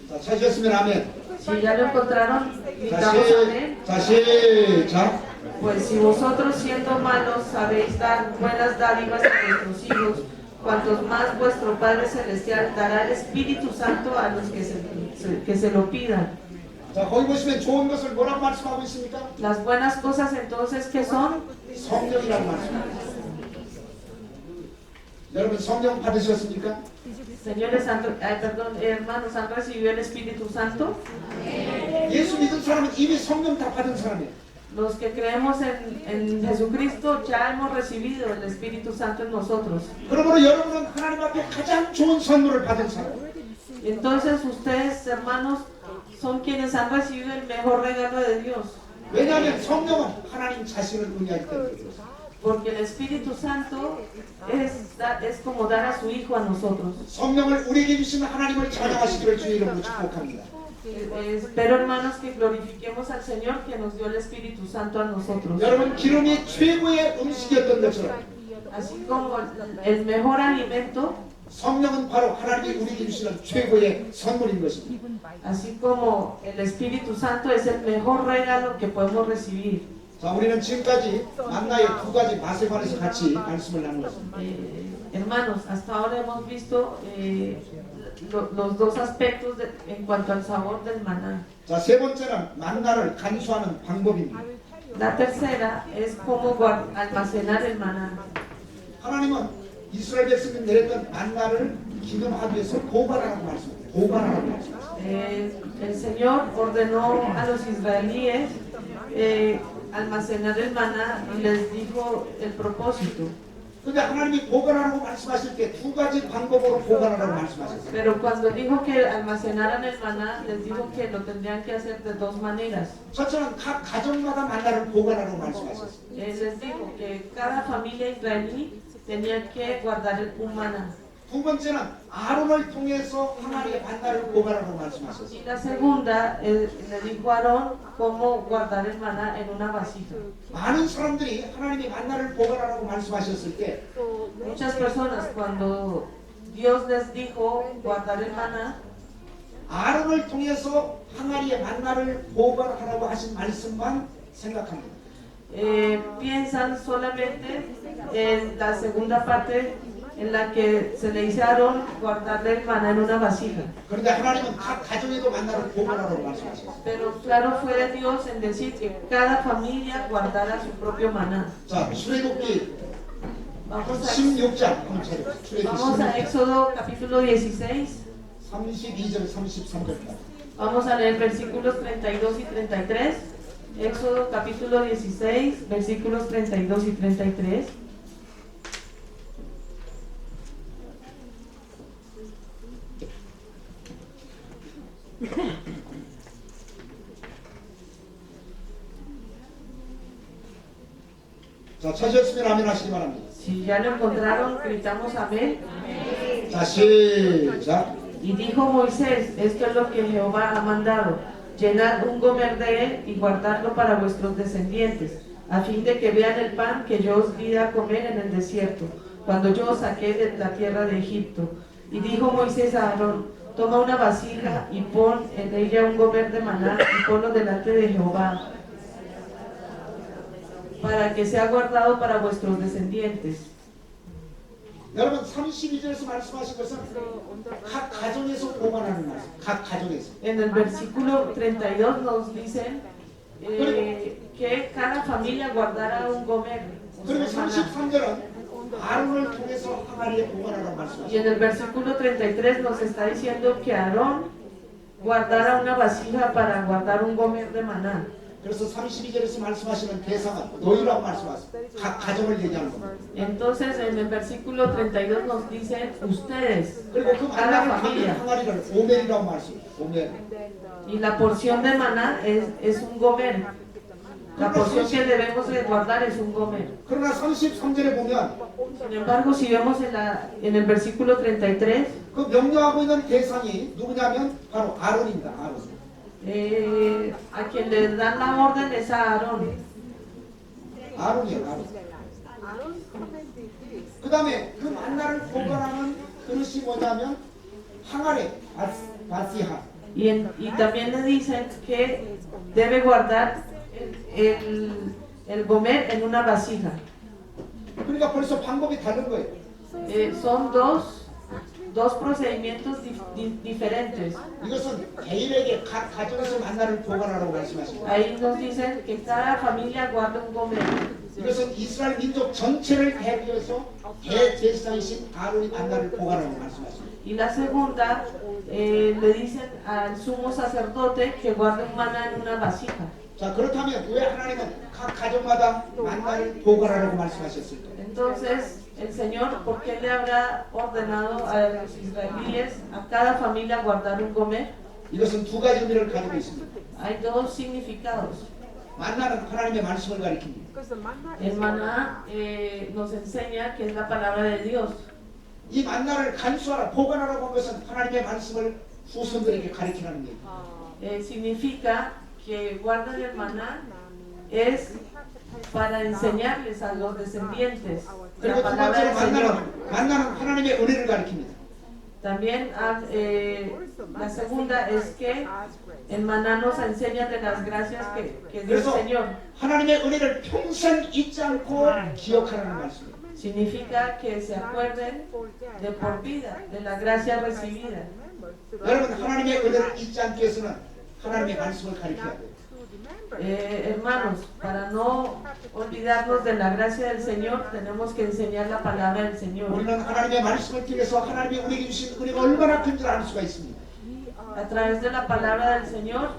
자, 찾으셨으면 아멘. Si ya lo encontraron, gritamos amén. 자, 시작. Pues si vosotros siendo malos sabéis dar buenas dádivas a vuestros hijos, cuantos más vuestro Padre Celestial dará el Espíritu Santo a los que se lo pidan. 자, 거기 보시면 좋은 것을 뭐라고 말씀하고 있습니까? Las buenas cosas entonces, ¿qué son? 성령이라고 말씀합니다. 여러분 성령 받으셨습니까? Señores, hermanos, ¿han recibido el Espíritu Santo? 예수 믿은 사람은 이미 성령 다 받은 사람이에요. Los que creemos en Jesucristo ya hemos recibido el Espíritu Santo en nosotros. 그러므로 여러분은 하나님 앞에 가장 좋은 선물을 받은 사람. Entonces ustedes, hermanos, son quienes han recibido el mejor regalo de Dios. 왜냐하면 성령은 하나님 자신을 의미하기 때문에 그렇습니다. Porque el Espíritu Santo es como dar a su Hijo a nosotros. 성령을 우리에게 주신 하나님을 찬양하시기를 주의 이름으로 축복합니다. Espero, hermanos, que glorifiquemos al Señor que nos dio el Espíritu Santo a nosotros. 여러분 기름이 최고의 음식이었던 것처럼 Así como el mejor alimento, 성령은 바로 하나님이 우리에게 주시는 최고의 선물인 것입니다. así como el Espíritu Santo es el mejor regalo que podemos recibir. 자, 우리는 지금까지 만나의 두 가지 맛에 관해서 같이 말씀을 나누었습니다. Hermanos, hasta ahora hemos visto los dos aspectos en cuanto al sabor del maná. 자, 세 번째는 만나를 간수하는 방법입니다. La tercera es cómo almacenar el maná. 하나님은 이스라엘 백성이 내렸던 만나를 기념하기 위해서 보관하라고 말씀합니다. 보관하라고 말씀하셨어요. El Señor ordenó a los israelíes almacenar el maná y les dijo el propósito. 근데 하나님이 보관하라고 말씀하실 때 두 가지 방법으로 보관하라고 말씀하셨어요. Pero cuando dijo que almacenaran el maná, les dijo que lo tendrían que hacer de dos maneras. 첫째는 각 가정마다 만나를 보관하라고 말씀하셨어요. Les dijo que cada familia israelí tenía que guardar un maná. 두 번째는 아론을 통해서 하나님의 만나를 보관하라고 말씀하셨어요. Y la segunda, le dijo a Aarón cómo guardar el maná en una vasija. 많은 사람들이 하나님의 만나를 보관하라고 말씀하셨을 때 Muchas personas, cuando Dios les dijo guardar el maná, 아론을 통해서 하나님의 만나를 보관하라고 하신 말씀만 생각합니다. piensan solamente en la segunda parte en la que se le dice a Aarón guardarle el maná en una vasija. 그런데 하나님은 각 가정에도 만나를 보관하라고 말씀하셨어요. Pero claro fue de Dios en decir que cada familia guardara su propio maná. 자, 출애굽기 Vamos 16장 한번 찾아보세요. 출애굽기 a 16장 Éxodo capítulo 16. 32절 33절까지. Vamos a leer versículos 32 y 33. Éxodo capítulo 16, versículos 32 y 33. 자, 찾으셨으면 아멘 하시기 바랍니다. Si ya lo encontraron, gritamos amén. 자, 시작. Y dijo Moisés, esto es lo que Jehová ha mandado, llenad un gomer de él y guardadlo para vuestros descendientes, a fin de que vean el pan que yo os di a comer en el desierto, cuando yo os saqué de la tierra de Egipto. Y dijo Moisés a Aarón, toma una vasija y pon en ella un gomer de maná y ponlo delante de Jehová, para que sea guardado para vuestros descendientes. 여러분 32절에서 말씀하신 것은 각 가정에서 보관하는 말씀. 각 가정에서. En el versículo 32 nos dicen que cada familia guardara un gomer. 그리고 33절은 아론을 통해서 항아리에 보관하라고 Y 말씀하셨어요. en el versículo 33 nos está diciendo que Aarón guardara una vasija para guardar un gomer de maná. 그래서 32절에서 말씀하시는 대상은 너희라고 말씀하셨어요. 각 가정을 얘기하는 겁니다. Entonces en el versículo 32 nos dicen ustedes, 그리고 그 cada 만나를 familia. 항아리를 오멜이라고 말씀해요. 오멜. Y la porción de maná es un gomer. La porción que debemos de guardar es un gomer. 그러나 33절에 보면 Sin embargo, si vemos en el versículo 33, 그 명령하고 있는 대상이 누구냐면 바로 아론입니다. 아론. a quien le dan la orden es a Aarón. 아론이에요. 아론. 그 다음에 그 만나를 보관하는 그릇이 뭐냐면 항아리 바시하. Y también le dicen que debe guardar el gomer en una vasija. 그러니까 벌써 방법이 다른 거예요. Son dos procedimientos diferentes. 이것은 개인에게 각 가정에서 만나를 보관하라고 말씀하십니다. Ahí nos dicen que cada familia guarda un gomer. 이것은 이스라엘 민족 전체를 대표해서 대제사장이신 아론이 만나를 보관하라고 말씀하십니다. Y la segunda, le dicen al sumo sacerdote que guarde un maná en una vasija. 자, 그렇다면 왜 하나님은 각 가정마다 만나를 보관하라고 말씀하셨을까? Entonces, el Señor, ¿por qué le habrá ordenado a los israelíes, a cada familia, guardar un gomer? 이것은 두 가지 의미를 가지고 있습니다. Hay dos significados. 만나는 하나님의 말씀을 가리킵니다. Because the manna El is maná nos enseña que es la palabra de Dios. 이 만나를 간수하라, 보관하라고 한 것은 하나님의 말씀을 후손들에게 가리키라는 얘기입니다. Significa que guardan el maná es para enseñarles a los descendientes la 그리고 두 palabra 번째로 del Señor. 만나는 하나님의 은혜를 가리킵니다. También la segunda es que el maná nos enseña de las gracias que dio el 그래서 Señor. 하나님의 은혜를 평생 잊지 않고 기억하라는 말씀입니다. Significa que se acuerden de por vida, de la gracia recibida. 여러분, 하나님의 은혜를 잊지 않기 위해서는 하나님의 말씀을 가리켜야 돼요. Hermanos, para no olvidarnos de la gracia del Señor, tenemos que enseñar la palabra del Señor. 우리는 하나님의 말씀을 통해서 하나님의 우리에게 주신 은혜가 얼마나 큰지를 알 수가 있습니다. A través de la palabra del Señor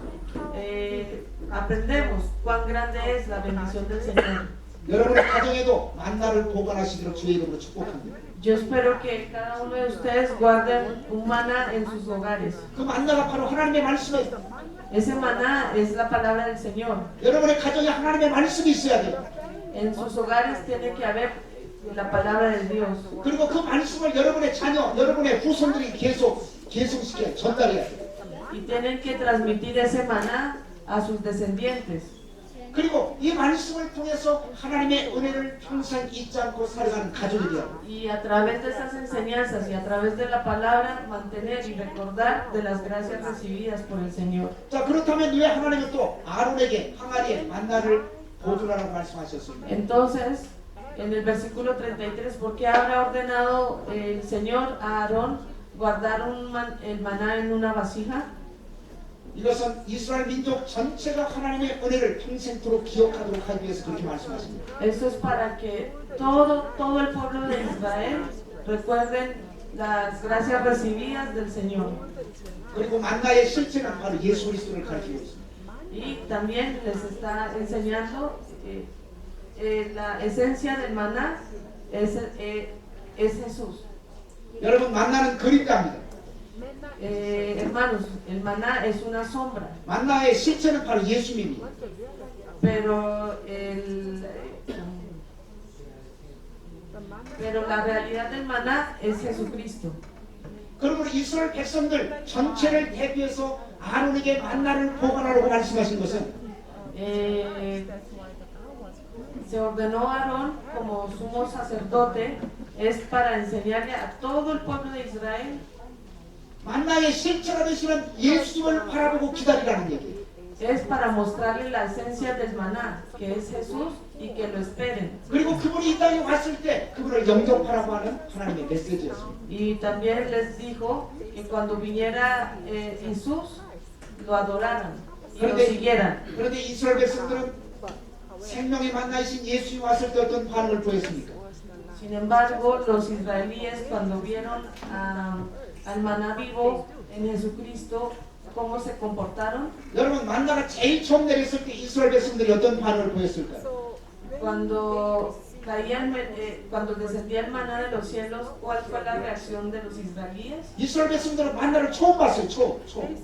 aprendemos cuán grande es la bendición del Señor. 여러분의 가정에도 만나를 보관하시기를 주의 이름으로 축복합니다. Yo espero que cada uno de ustedes guarden un maná en sus hogares. 그 만나가 바로 하나님의 말씀이에요. Ese maná es la palabra del Señor. 여러분의 가정에 하나님의 말씀이 있어야 돼요. En sus hogares tiene que haber la palabra de Dios. 그리고 그 말씀을 여러분의 자녀, 여러분의 후손들이 계속시켜 전달해야 돼요. Y tienen que transmitir ese maná a sus descendientes. 그리고 이 말씀을 통해서 하나님의 은혜를 평생 잊지 않고 살아가는 가족이 되어야 돼요. Y a través de esas enseñanzas y a través de la palabra mantener y recordar de las gracias recibidas por el Señor. 자, 그렇다면 왜 하나님은 또 아론에게 항아리에 만나를 보존하라고 말씀하셨습니까? Entonces, en el versículo 33, ¿por qué habrá ordenado el Señor a Aarón guardar el maná en una vasija? 이것은 이스라엘 민족 전체가 하나님의 은혜를 평생토록 기억하도록 하기 위해서 그렇게 말씀하십니다. Esto es para que todo el pueblo de Israel recuerden las gracias recibidas del Señor. 그리고 만나의 실체는 바로 예수 그리스도를 가르치고 있습니다. Y también les está enseñando la esencia del maná es Jesús. 여러분, 만나는 그림자입니다. Hermanos, el maná es una sombra, 만나의 실체는 바로 예수님입니다. pero la realidad del maná es Jesucristo. 그러므로 이스라엘 백성들 전체를 대비해서 아론에게 만나를 보관하라고 말씀하신 것은 Se ordenó a Aarón como sumo sacerdote es para enseñarle a todo el pueblo de Israel. 만나의 실체가 되시는 예수님을 바라보고 기다리라는 얘기예요. Es para mostrarle la esencia del maná, que es Jesús, y que lo esperen. 그리고 그분이 이 땅에 왔을 때 그분을 영접하라고 하는 하나님의 메시지였습니다. Y también les dijo que cuando viniera Jesús, lo adoraran y lo siguieran. 그런데 이스라엘 백성들은 생명의 만나이신 예수님이 왔을 때 어떤 반응을 보였습니까? Sin embargo, los israelíes cuando vieron al maná vivo en Jesucristo, ¿cómo se comportaron? 여러분, 만나가 제일 처음 내렸을 때 이스라엘 백성들이 어떤 반응을 보였을까요? Cuando descendía el maná de los cielos, ¿cuál fue la reacción de los israelíes? 이스라엘 백성들은 만나를 처음 봤어요. 처음.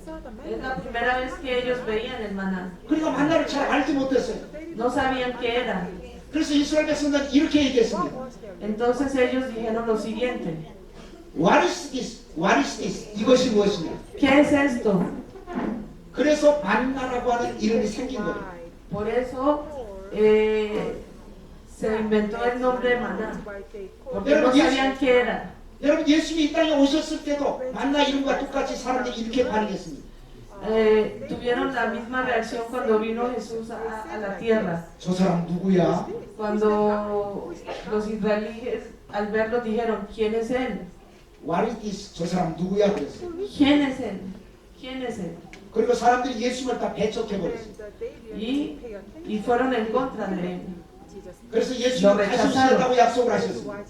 Es la primera vez que ellos veían el maná. 그러니까 만나를 잘 알지 못했어요. No sabían qué era. 그래서 이스라엘 백성들은 이렇게 얘기했습니다. Entonces ellos dijeron lo siguiente: What is this? What is this? 이것이 무엇이냐? ¿Qué es esto? 그래서 만나라고 하는 이름이 생긴 거예요. Por eso se inventó el nombre de maná, porque no sabían qué era. 여러분, 예수님이 이 땅에 오셨을 때도 만나 이름과 똑같이 사람들이 이렇게 반응했습니다. Tuvieron la misma reacción cuando vino Jesús a la tierra. 저 사람 누구야? Cuando los israelíes al verlo dijeron: ¿Quién es él? What is this? 저 사람 누구야? 그랬어요. ¿Quién es él? ¿Quién es él? 그리고 사람들이 예수님을 다 배척해버렸어요. Y fueron en contra de él. 그래서 예수님은 다시 오시겠다고 약속을 하셨어요.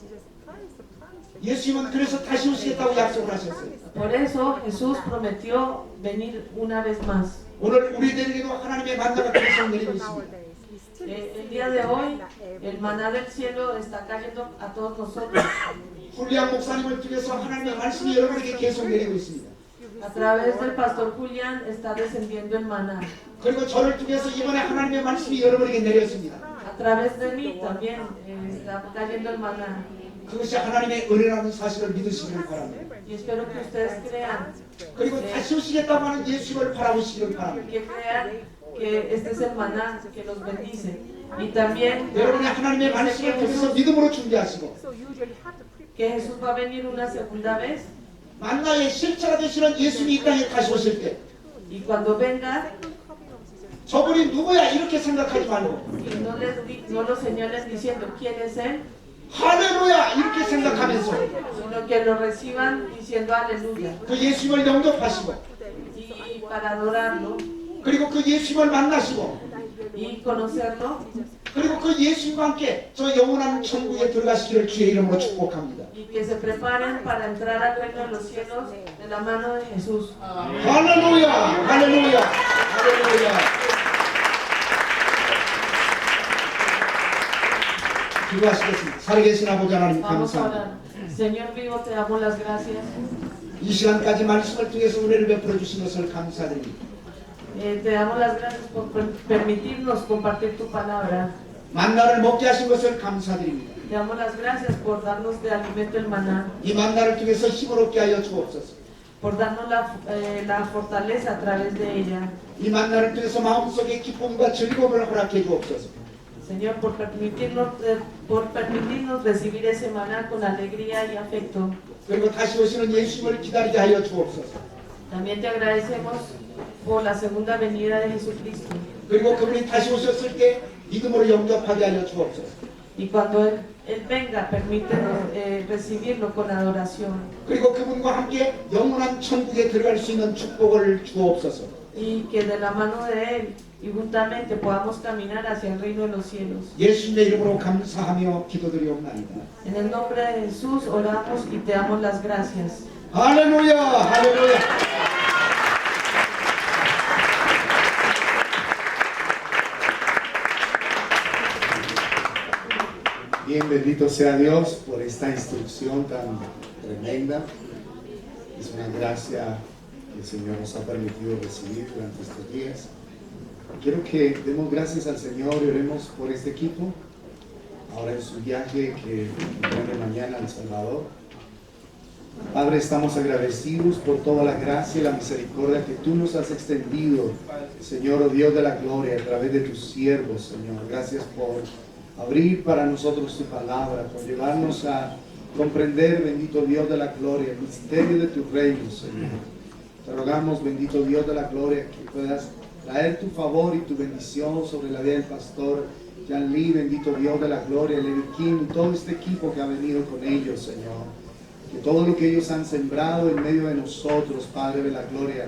예수님은 그래서 다시 오시겠다고 약속을 하셨어요. Por eso Jesús prometió venir una vez más. 오늘 우리들에게도 하나님의 만나가 계속 내리고 있습니다. El día de hoy, el maná del cielo está cayendo a todos nosotros. 훌리안 목사님을 통해서 하나님의 말씀이 여러분에게 계속 내리고 있습니다. A través del pastor Julián está descendiendo el maná. 그리고 저를 통해서 이번에 하나님의 말씀이 여러분에게 내렸습니다. A través de mí también está cayendo el maná. 그것이 하나님의 은혜라는 사실을 믿으시기를 바랍니다. Y espero que ustedes crean, 그리고 다시 오시겠다고 하는 예수님을 바라보시기를 바랍니다. que crean que este es el maná que los bendice. Y también 여러분이 하나님의 말씀을 통해서 믿음으로 준비하시고 que Jesús va a venir una segunda vez. 만나의 실체가 되시는 예수님이 이 땅에 다시 오실 때 Y cuando venga, 저분이 누구야 이렇게 생각하지 말고 y no lo señalen diciendo quién es él, 할렐루야 이렇게 생각하면서 sino que lo reciban diciendo aleluya. 그 예수님을 영접하시고 Y para adorarlo, 그리고 그 예수님을 만나시고 y conocerlo, 그리고 그 예수님과 함께 저 영원한 천국에 들어가시기를 주의 이름으로 축복합니다. y que se preparen para entrar al reino de los cielos de la mano de Jesús. 할렐루야, 할렐루야, 할렐루야. 기도하시겠습니다. 살아계신 아버지 하나님 Vamos a 감사합니다. orar. Señor vivo, te damos las gracias. 이 시간까지 말씀을 통해서 은혜를 베풀어 주신 것을 감사드립니다. Te damos las gracias por permitirnos compartir tu palabra. 만나를 먹게 하신 것을 감사드립니다. Te damos las gracias por darnos de alimento el maná, 이 만나를 통해서 힘을 얻게 하여 주옵소서. por darnos la fortaleza a través de ella. 이 만나를 통해서 마음속에 기쁨과 즐거움을 허락해 주옵소서. Señor, por permitirnos recibir ese maná con alegría y afecto. 그리고 다시 오시는 예수님을 기다리게 하여 주옵소서. También te agradecemos por la segunda venida de Jesucristo. 그리고 그분이 다시 오셨을 때 믿음으로 영접하게 하여 주옵소서. Y cuando Él venga, permítenos recibirlo con adoración. 그리고 그분과 함께 영원한 천국에 들어갈 수 있는 축복을 주옵소서. Y que de la mano de Él y juntamente podamos caminar hacia el reino de los cielos. 예수님의 이름으로 감사하며 기도드리옵나이다. En el nombre de Jesús oramos y te damos las gracias. 할렐루야, 할렐루야. Bien, bendito sea Dios por esta instrucción tan tremenda. Es una gracia que el Señor nos ha permitido recibir durante estos días. Quiero que demos gracias al Señor y oremos por este equipo, ahora en su viaje que viene mañana a El Salvador. Padre, estamos agradecidos por toda la gracia y la misericordia que tú nos has extendido, Señor, oh Dios de la gloria, a través de tus siervos, Señor. Gracias por abrir para nosotros tu palabra, por llevarnos a comprender, bendito Dios de la gloria, el misterio de tu reino, Señor. Te rogamos, bendito Dios de la gloria, que puedas traer tu favor y tu bendición sobre la vida del pastor Jan Lee, bendito Dios de la gloria, Levi Kim y todo este equipo que ha venido con ellos, Señor. Que todo lo que ellos han sembrado en medio de nosotros, Padre de la gloria,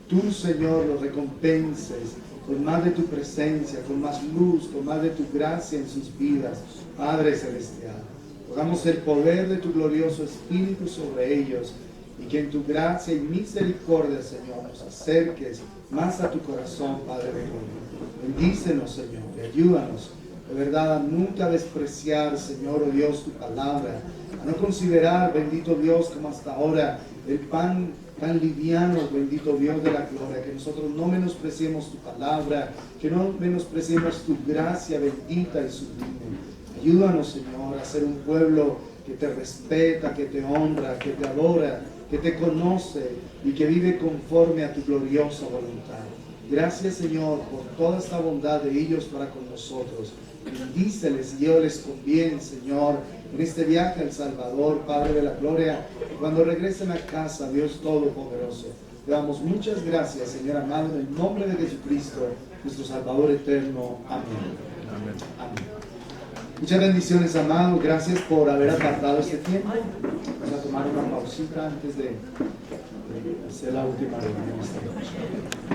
tú, Señor, lo recompenses con más de tu presencia, con más luz, con más de tu gracia en sus vidas, Padre celestial. Rogamos el poder de tu glorioso Espíritu sobre ellos y que en tu gracia y misericordia, Señor, nos acerques más a tu corazón, Padre de gloria. Bendícenos, Señor, y ayúdanos, de verdad, a nunca despreciar, Señor, oh Dios, tu palabra, a no considerar, bendito Dios, como hasta ahora, el pan tan liviano, bendito Dios de la gloria, que nosotros no menospreciemos tu palabra, que no menospreciemos tu gracia bendita y sublime. Ayúdanos, Señor, a ser un pueblo que te respeta, que te honra, que te adora, que te conoce y que vive conforme a tu gloriosa voluntad. Gracias, Señor, por toda esta bondad de ellos para con nosotros. Bendíceles y llévales con bien, Señor, en este viaje al Salvador, Padre de la gloria, y cuando regresen a casa, Dios Todopoderoso. Te damos muchas gracias, Señor amado, en el nombre de Jesucristo, nuestro Salvador eterno. Amén. Amén. Amén. Muchas bendiciones, amado. Gracias por haber apartado este tiempo. Vamos a tomar una pausita antes de hacer la última reunión esta noche.